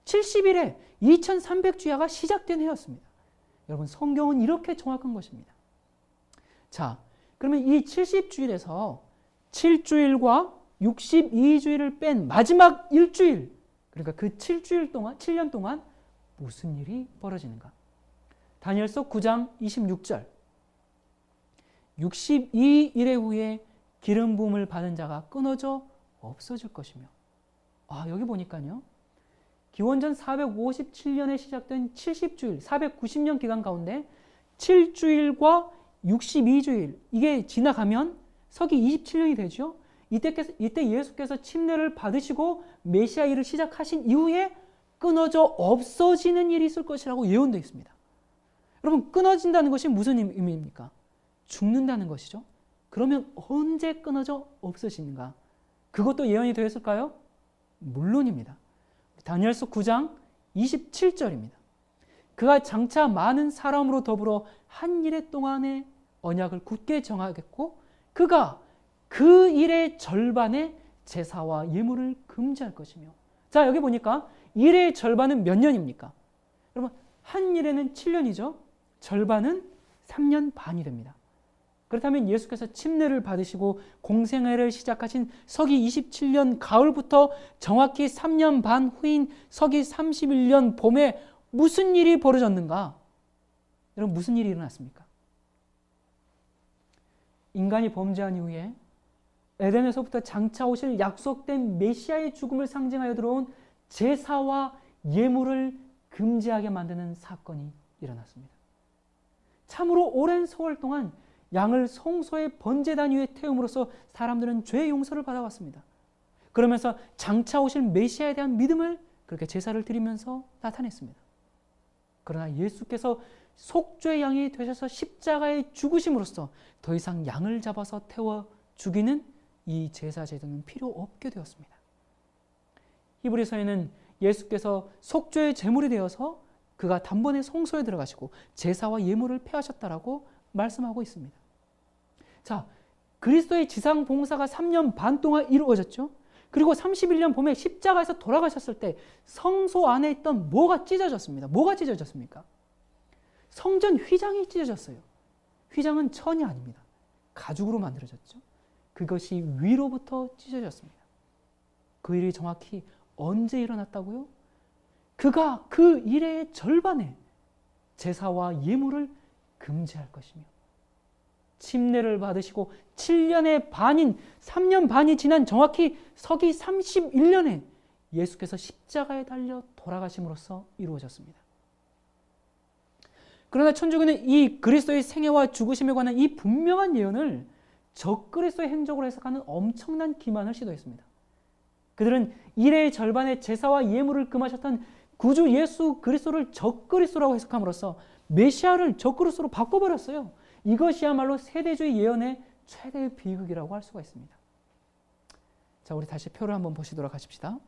70일에 2300주야가 시작된 해였습니다. 여러분, 성경은 이렇게 정확한 것입니다. 자, 그러면 이 70주일에서 7주일과 62주일을 뺀 마지막 일주일, 그러니까 그 7년 동안 무슨 일이 벌어지는가? 다니엘서 9장 26절. 62일의 후에 기름 부음을 받은 자가 끊어져 없어질 것이며. 여기 보니까요. 기원전 457년에 시작된 70주일, 490년 기간 가운데 7주일과 62주일, 이게 지나가면 서기 27년이 되죠. 이때 예수께서 침례를 받으시고 메시아 일을 시작하신 이후에 끊어져 없어지는 일이 있을 것이라고 예언되어 있습니다. 여러분, 끊어진다는 것이 무슨 의미입니까? 죽는다는 것이죠. 그러면 언제 끊어져 없어지는가? 그것도 예언이 되었을까요? 물론입니다. 다니엘서 9장 27절입니다. 그가 장차 많은 사람으로 더불어 한 일의 동안의 언약을 굳게 정하겠고 그가 그 일의 절반의 제사와 예물을 금지할 것이며. 자, 여기 보니까 일의 절반은 몇 년입니까? 여러분, 한 일에는 7년이죠. 절반은 3년 반이 됩니다. 그렇다면 예수께서 침례를 받으시고 공생애를 시작하신 서기 27년 가을부터 정확히 3년 반 후인 서기 31년 봄에 무슨 일이 벌어졌는가? 여러분, 무슨 일이 일어났습니까? 인간이 범죄한 이후에 에덴에서부터 장차 오실 약속된 메시아의 죽음을 상징하여 들어온 제사와 예물을 금지하게 만드는 사건이 일어났습니다. 참으로 오랜 세월 동안 양을 성소의 번제단 위에 태움으로써 사람들은 죄의 용서를 받아왔습니다. 그러면서 장차 오실 메시아에 대한 믿음을 그렇게 제사를 드리면서 나타냈습니다. 그러나 예수께서 속죄의 양이 되셔서 십자가에 죽으심으로써 더 이상 양을 잡아서 태워 죽이는 이 제사 제도는 필요 없게 되었습니다. 히브리서에는 예수께서 속죄의 제물이 되어서 그가 단번에 성소에 들어가시고 제사와 예물을 폐하셨다라고 말씀하고 있습니다. 자, 그리스도의 지상 봉사가 3년 반 동안 이루어졌죠. 그리고 31년 봄에 십자가에서 돌아가셨을 때 성소 안에 있던 뭐가 찢어졌습니다. 뭐가 찢어졌습니까? 성전 휘장이 찢어졌어요. 휘장은 천이 아닙니다. 가죽으로 만들어졌죠. 그것이 위로부터 찢어졌습니다. 그 일이 정확히 언제 일어났다고요? 그가 그 일의 절반에 제사와 예물을 금지할 것이며 침례를 받으시고 7년의 반인 3년 반이 지난 정확히 서기 31년에 예수께서 십자가에 달려 돌아가심으로써 이루어졌습니다. 그러나 천주교는 이 그리스도의 생애와 죽으심에 관한 이 분명한 예언을 적그리스도의 행적으로 해석하는 엄청난 기만을 시도했습니다. 그들은 일의 절반의 제사와 예물을 금하셨던 구주 예수 그리스도를 적그리스도라고 해석함으로써 메시아를 적그리스도로 바꿔버렸어요. 이것이야말로 세대주의 예언의 최대의 비극이라고 할 수가 있습니다. 자, 우리 다시 표를 한번 보시도록 하십시다.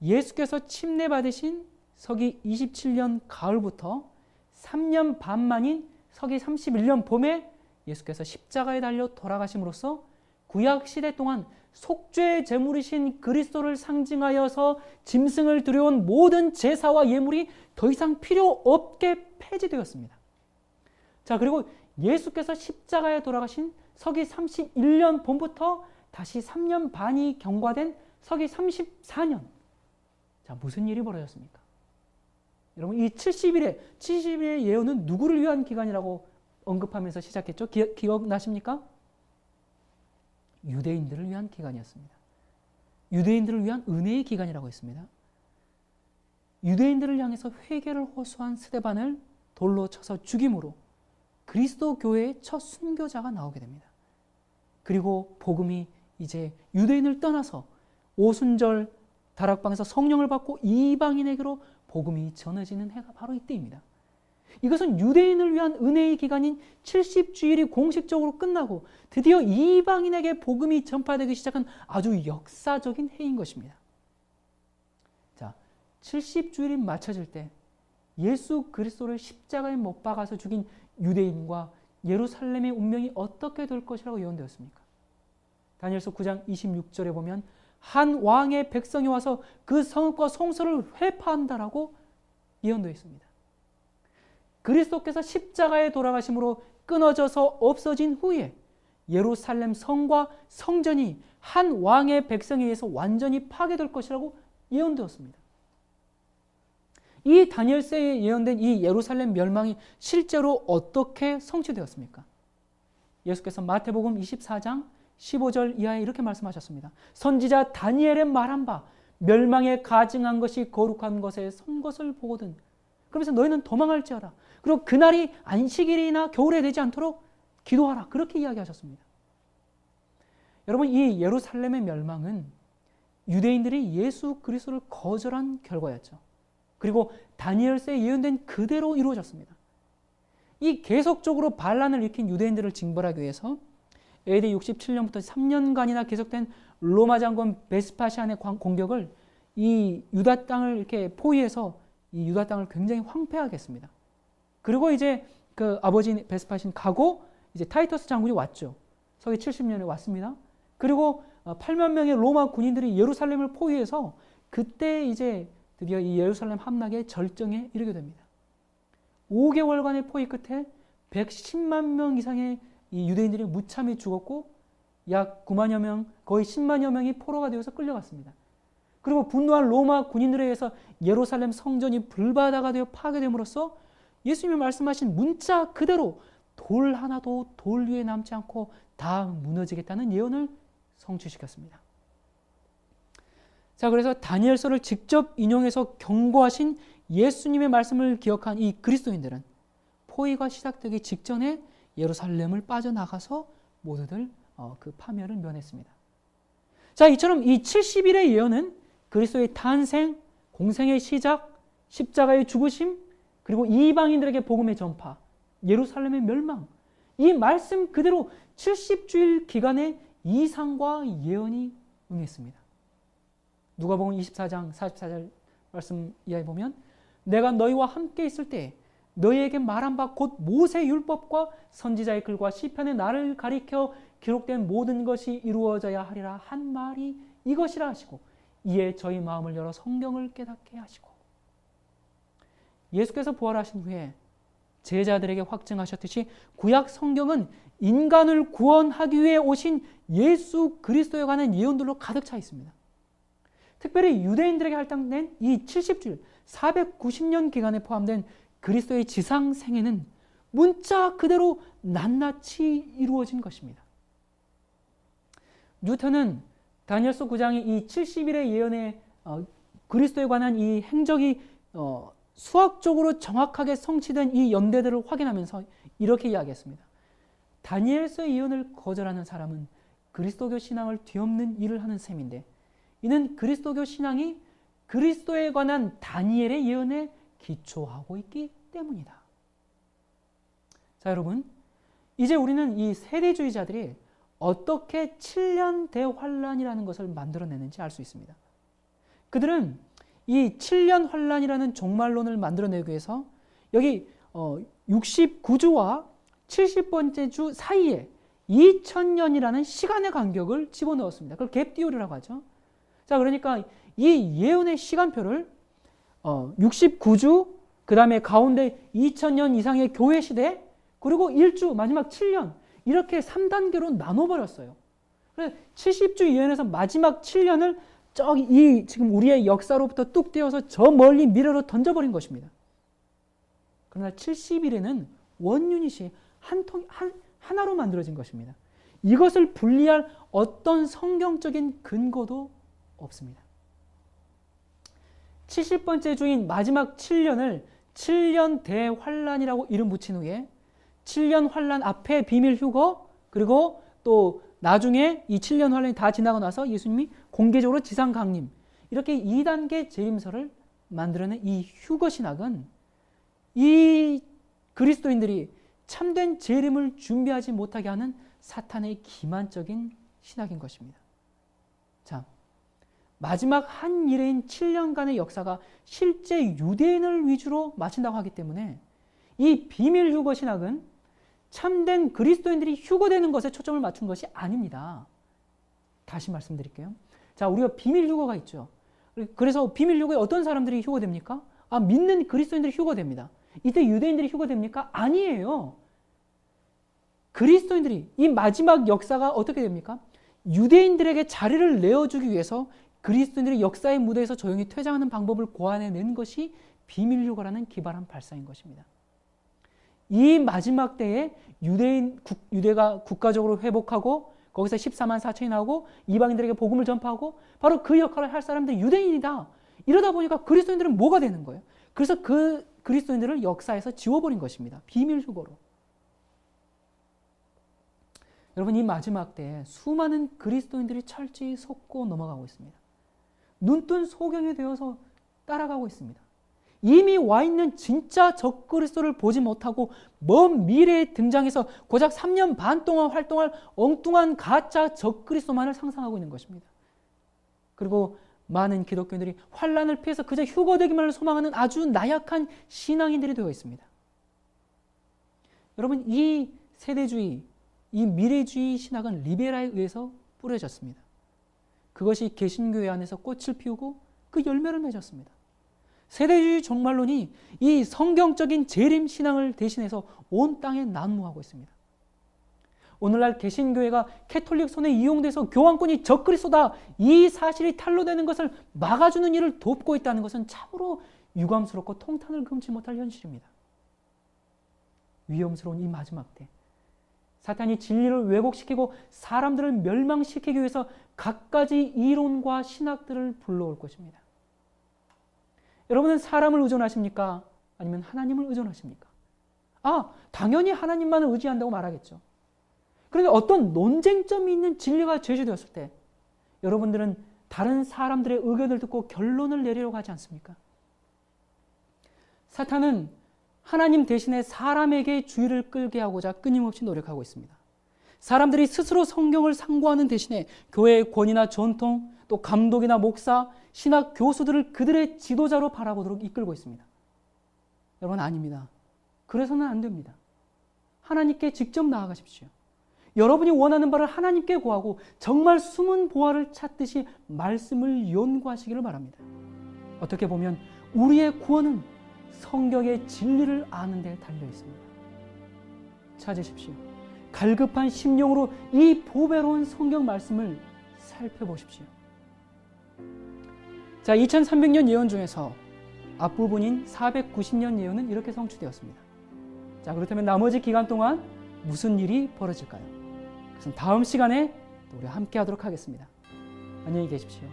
예수께서 침례 받으신 서기 27년 가을부터 3년 반 만인 서기 31년 봄에 예수께서 십자가에 달려 돌아가심으로써 구약 시대 동안 속죄의 제물이신 그리스도를 상징하여서 짐승을 들여온 모든 제사와 예물이 더 이상 필요 없게 폐지되었습니다. 자, 그리고 예수께서 십자가에 돌아가신 서기 31년 봄부터 다시 3년 반이 경과된 서기 34년. 자, 무슨 일이 벌어졌습니까? 여러분, 이 70일의 예언은 누구를 위한 기간이라고 언급하면서 시작했죠? 기억나십니까? 유대인들을 위한 기간이었습니다. 유대인들을 위한 은혜의 기간이라고 했습니다. 유대인들을 향해서 회개를 호소한 스데반을 돌로 쳐서 죽임으로 그리스도 교회의 첫 순교자가 나오게 됩니다. 그리고 복음이 이제 유대인을 떠나서 오순절 다락방에서 성령을 받고 이방인에게로 복음이 전해지는 해가 바로 이때입니다. 이것은 유대인을 위한 은혜의 기간인 70주일이 공식적으로 끝나고 드디어 이방인에게 복음이 전파되기 시작한 아주 역사적인 해인 것입니다. 자, 70주일이 맞춰질 때 예수 그리스도를 십자가에 못 박아서 죽인 유대인과 예루살렘의 운명이 어떻게 될 것이라고 예언되었습니까? 다니엘서 9장 26절에 보면 한 왕의 백성이 와서 그 성읍과 성소를 회파한다라고 예언되어 있습니다. 그리스도께서 십자가에 돌아가심으로 끊어져서 없어진 후에 예루살렘 성과 성전이 한 왕의 백성에 의해서 완전히 파괴될 것이라고 예언되었습니다. 이 다니엘서에 예언된 이 예루살렘 멸망이 실제로 어떻게 성취되었습니까? 예수께서 마태복음 24장 15절 이하에 이렇게 말씀하셨습니다. 선지자 다니엘의 말한 바 멸망에 가증한 것이 거룩한 것에 선 것을 보거든. 그러면서 너희는 도망할지어다. 그리고 그날이 안식일이나 겨울에 되지 않도록 기도하라. 그렇게 이야기하셨습니다. 여러분, 이 예루살렘의 멸망은 유대인들이 예수 그리스도를 거절한 결과였죠. 그리고 다니엘서에 예언된 그대로 이루어졌습니다. 이 계속적으로 반란을 일으킨 유대인들을 징벌하기 위해서 AD 67년부터 3년간이나 계속된 로마 장군 베스파시안의 공격을 이 유다 땅을 이렇게 포위해서 이 유다 땅을 굉장히 황폐하게 했습니다. 그리고 이제 그 아버지 베스파시안 가고 이제 타이터스 장군이 왔죠. 서기 70년에 왔습니다. 그리고 8만 명의 로마 군인들이 예루살렘을 포위해서 그때 이제 드디어 이 예루살렘 함락의 절정에 이르게 됩니다. 5개월간의 포위 끝에 110만 명 이상의 이 유대인들이 무참히 죽었고 약 9만여 명, 거의 10만여 명이 포로가 되어서 끌려갔습니다. 그리고 분노한 로마 군인들에 의해서 예루살렘 성전이 불바다가 되어 파괴됨으로써 예수님이 말씀하신 문자 그대로 돌 하나도 돌 위에 남지 않고 다 무너지겠다는 예언을 성취시켰습니다. 자, 그래서 다니엘서를 직접 인용해서 경고하신 예수님의 말씀을 기억한 이 그리스도인들은 포위가 시작되기 직전에 예루살렘을 빠져나가서 모두들 그 파멸을 면했습니다. 자, 이처럼 이 70일의 예언은 그리스도의 탄생, 공생의 시작, 십자가의 죽으심, 그리고 이방인들에게 복음의 전파, 예루살렘의 멸망, 이 말씀 그대로 70주일 기간의 이상과 예언이 응했습니다. 누가복음 24장 44절 말씀 이하에 보면 내가 너희와 함께 있을 때 너희에게 말한 바 곧 모세 율법과 선지자의 글과 시편의 나를 가리켜 기록된 모든 것이 이루어져야 하리라 한 말이 이것이라 하시고 이에 저희 마음을 열어 성경을 깨닫게 하시고 예수께서 부활하신 후에 제자들에게 확증하셨듯이 구약 성경은 인간을 구원하기 위해 오신 예수 그리스도에 관한 예언들로 가득 차 있습니다. 특별히 유대인들에게 할당된 이 70주일 490년 기간에 포함된 그리스도의 지상 생애는 문자 그대로 낱낱이 이루어진 것입니다. 뉴턴은 다니엘서 9장의 이 70일의 예언의 그리스도에 관한 이 행적이 수학적으로 정확하게 성취된 이 연대들을 확인하면서 이렇게 이야기했습니다. 다니엘서의 예언을 거절하는 사람은 그리스도교 신앙을 뒤엎는 일을 하는 셈인데 이는 그리스도교 신앙이 그리스도에 관한 다니엘의 예언에 기초하고 있기 때문이다. 자, 여러분, 이제 우리는 이 세대주의자들이 어떻게 7년 대환란이라는 것을 만들어내는지 알 수 있습니다. 그들은 이 7년 환란이라는 종말론을 만들어내기 위해서 여기 69주와 70번째 주 사이에 2000년이라는 시간의 간격을 집어넣었습니다. 그걸 갭디오리라고 하죠. 자, 그러니까 이 예언의 시간표를 69주, 그 다음에 가운데 2000년 이상의 교회 시대, 그리고 1주, 마지막 7년, 이렇게 3단계로 나눠버렸어요. 그래서 70주 예언에서 마지막 7년을 저기 지금 우리의 역사로부터 뚝 떼어서 저 멀리 미래로 던져버린 것입니다. 그러나 70일에는 원유닛이 하나로 만들어진 것입니다. 이것을 분리할 어떤 성경적인 근거도 없습니다. 70번째 주인 마지막 7년을 7년 대환란이라고 이름 붙인 후에 7년 환란 앞에 비밀 휴거, 그리고 또 나중에 이 7년 환란이 다 지나고 나서 예수님이 공개적으로 지상 강림, 이렇게 2단계 재림설을 만들어낸 이 휴거 신학은 이 그리스도인들이 참된 재림을 준비하지 못하게 하는 사탄의 기만적인 신학인 것입니다. 자, 마지막 한 일회인 7년간의 역사가 실제 유대인을 위주로 마친다고 하기 때문에 이 비밀 휴거 신학은 참된 그리스도인들이 휴거되는 것에 초점을 맞춘 것이 아닙니다. 다시 말씀드릴게요. 자, 우리가 비밀 휴거가 있죠. 그래서 비밀 휴거에 어떤 사람들이 휴거됩니까? 믿는 그리스도인들이 휴거됩니다. 이때 유대인들이 휴거됩니까? 아니에요. 그리스도인들이, 이 마지막 역사가 어떻게 됩니까? 유대인들에게 자리를 내어주기 위해서 그리스도인들이 역사의 무대에서 조용히 퇴장하는 방법을 고안해낸 것이 비밀 휴거라는 기발한 발상인 것입니다. 이 마지막 때에 유대가 국가적으로 회복하고 거기서 14만 4천이 나오고 이방인들에게 복음을 전파하고 바로 그 역할을 할 사람들이 유대인이다. 이러다 보니까 그리스도인들은 뭐가 되는 거예요? 그래서 그 그리스도인들을 역사에서 지워버린 것입니다. 비밀 휴거로. 여러분, 이 마지막 때에 수많은 그리스도인들이 철저히 속고 넘어가고 있습니다. 눈뜬 소경이 되어서 따라가고 있습니다. 이미 와 있는 진짜 적그리스도를 보지 못하고 먼 미래에 등장해서 고작 3년 반 동안 활동할 엉뚱한 가짜 적그리스도만을 상상하고 있는 것입니다. 그리고 많은 기독교인들이 환난을 피해서 그저 휴거되기만을 소망하는 아주 나약한 신앙인들이 되어 있습니다. 여러분, 이 세대주의, 이 미래주의 신학은 리베라에 의해서 뿌려졌습니다. 그것이 개신교회 안에서 꽃을 피우고 그 열매를 맺었습니다. 세대주의 종말론이 이 성경적인 재림 신앙을 대신해서 온 땅에 난무하고 있습니다. 오늘날 개신교회가 캐톨릭 손에 이용돼서 교황권이 적그리스도다, 이 사실이 탄로되는 것을 막아주는 일을 돕고 있다는 것은 참으로 유감스럽고 통탄을 금치 못할 현실입니다. 위험스러운 이 마지막 때 사탄이 진리를 왜곡시키고 사람들을 멸망시키기 위해서 갖가지 이론과 신학들을 불러올 것입니다. 여러분은 사람을 의존하십니까? 아니면 하나님을 의존하십니까? 당연히 하나님만을 의지한다고 말하겠죠. 그런데 어떤 논쟁점이 있는 진리가 제시되었을 때 여러분들은 다른 사람들의 의견을 듣고 결론을 내리려고 하지 않습니까? 사탄은 하나님 대신에 사람에게 주의를 끌게 하고자 끊임없이 노력하고 있습니다. 사람들이 스스로 성경을 상고하는 대신에 교회의 권위나 전통, 또 감독이나 목사, 신학 교수들을 그들의 지도자로 바라보도록 이끌고 있습니다. 여러분, 아닙니다. 그래서는 안 됩니다. 하나님께 직접 나아가십시오. 여러분이 원하는 바를 하나님께 구하고 정말 숨은 보화를 찾듯이 말씀을 연구하시기를 바랍니다. 어떻게 보면 우리의 구원은 성경의 진리를 아는 데 달려 있습니다. 찾으십시오. 갈급한 심령으로 이 보배로운 성경 말씀을 살펴보십시오. 자, 2300년 예언 중에서 앞부분인 490년 예언은 이렇게 성취되었습니다. 자, 그렇다면 나머지 기간 동안 무슨 일이 벌어질까요? 그것은 다음 시간에 우리 함께 하도록 하겠습니다. 안녕히 계십시오.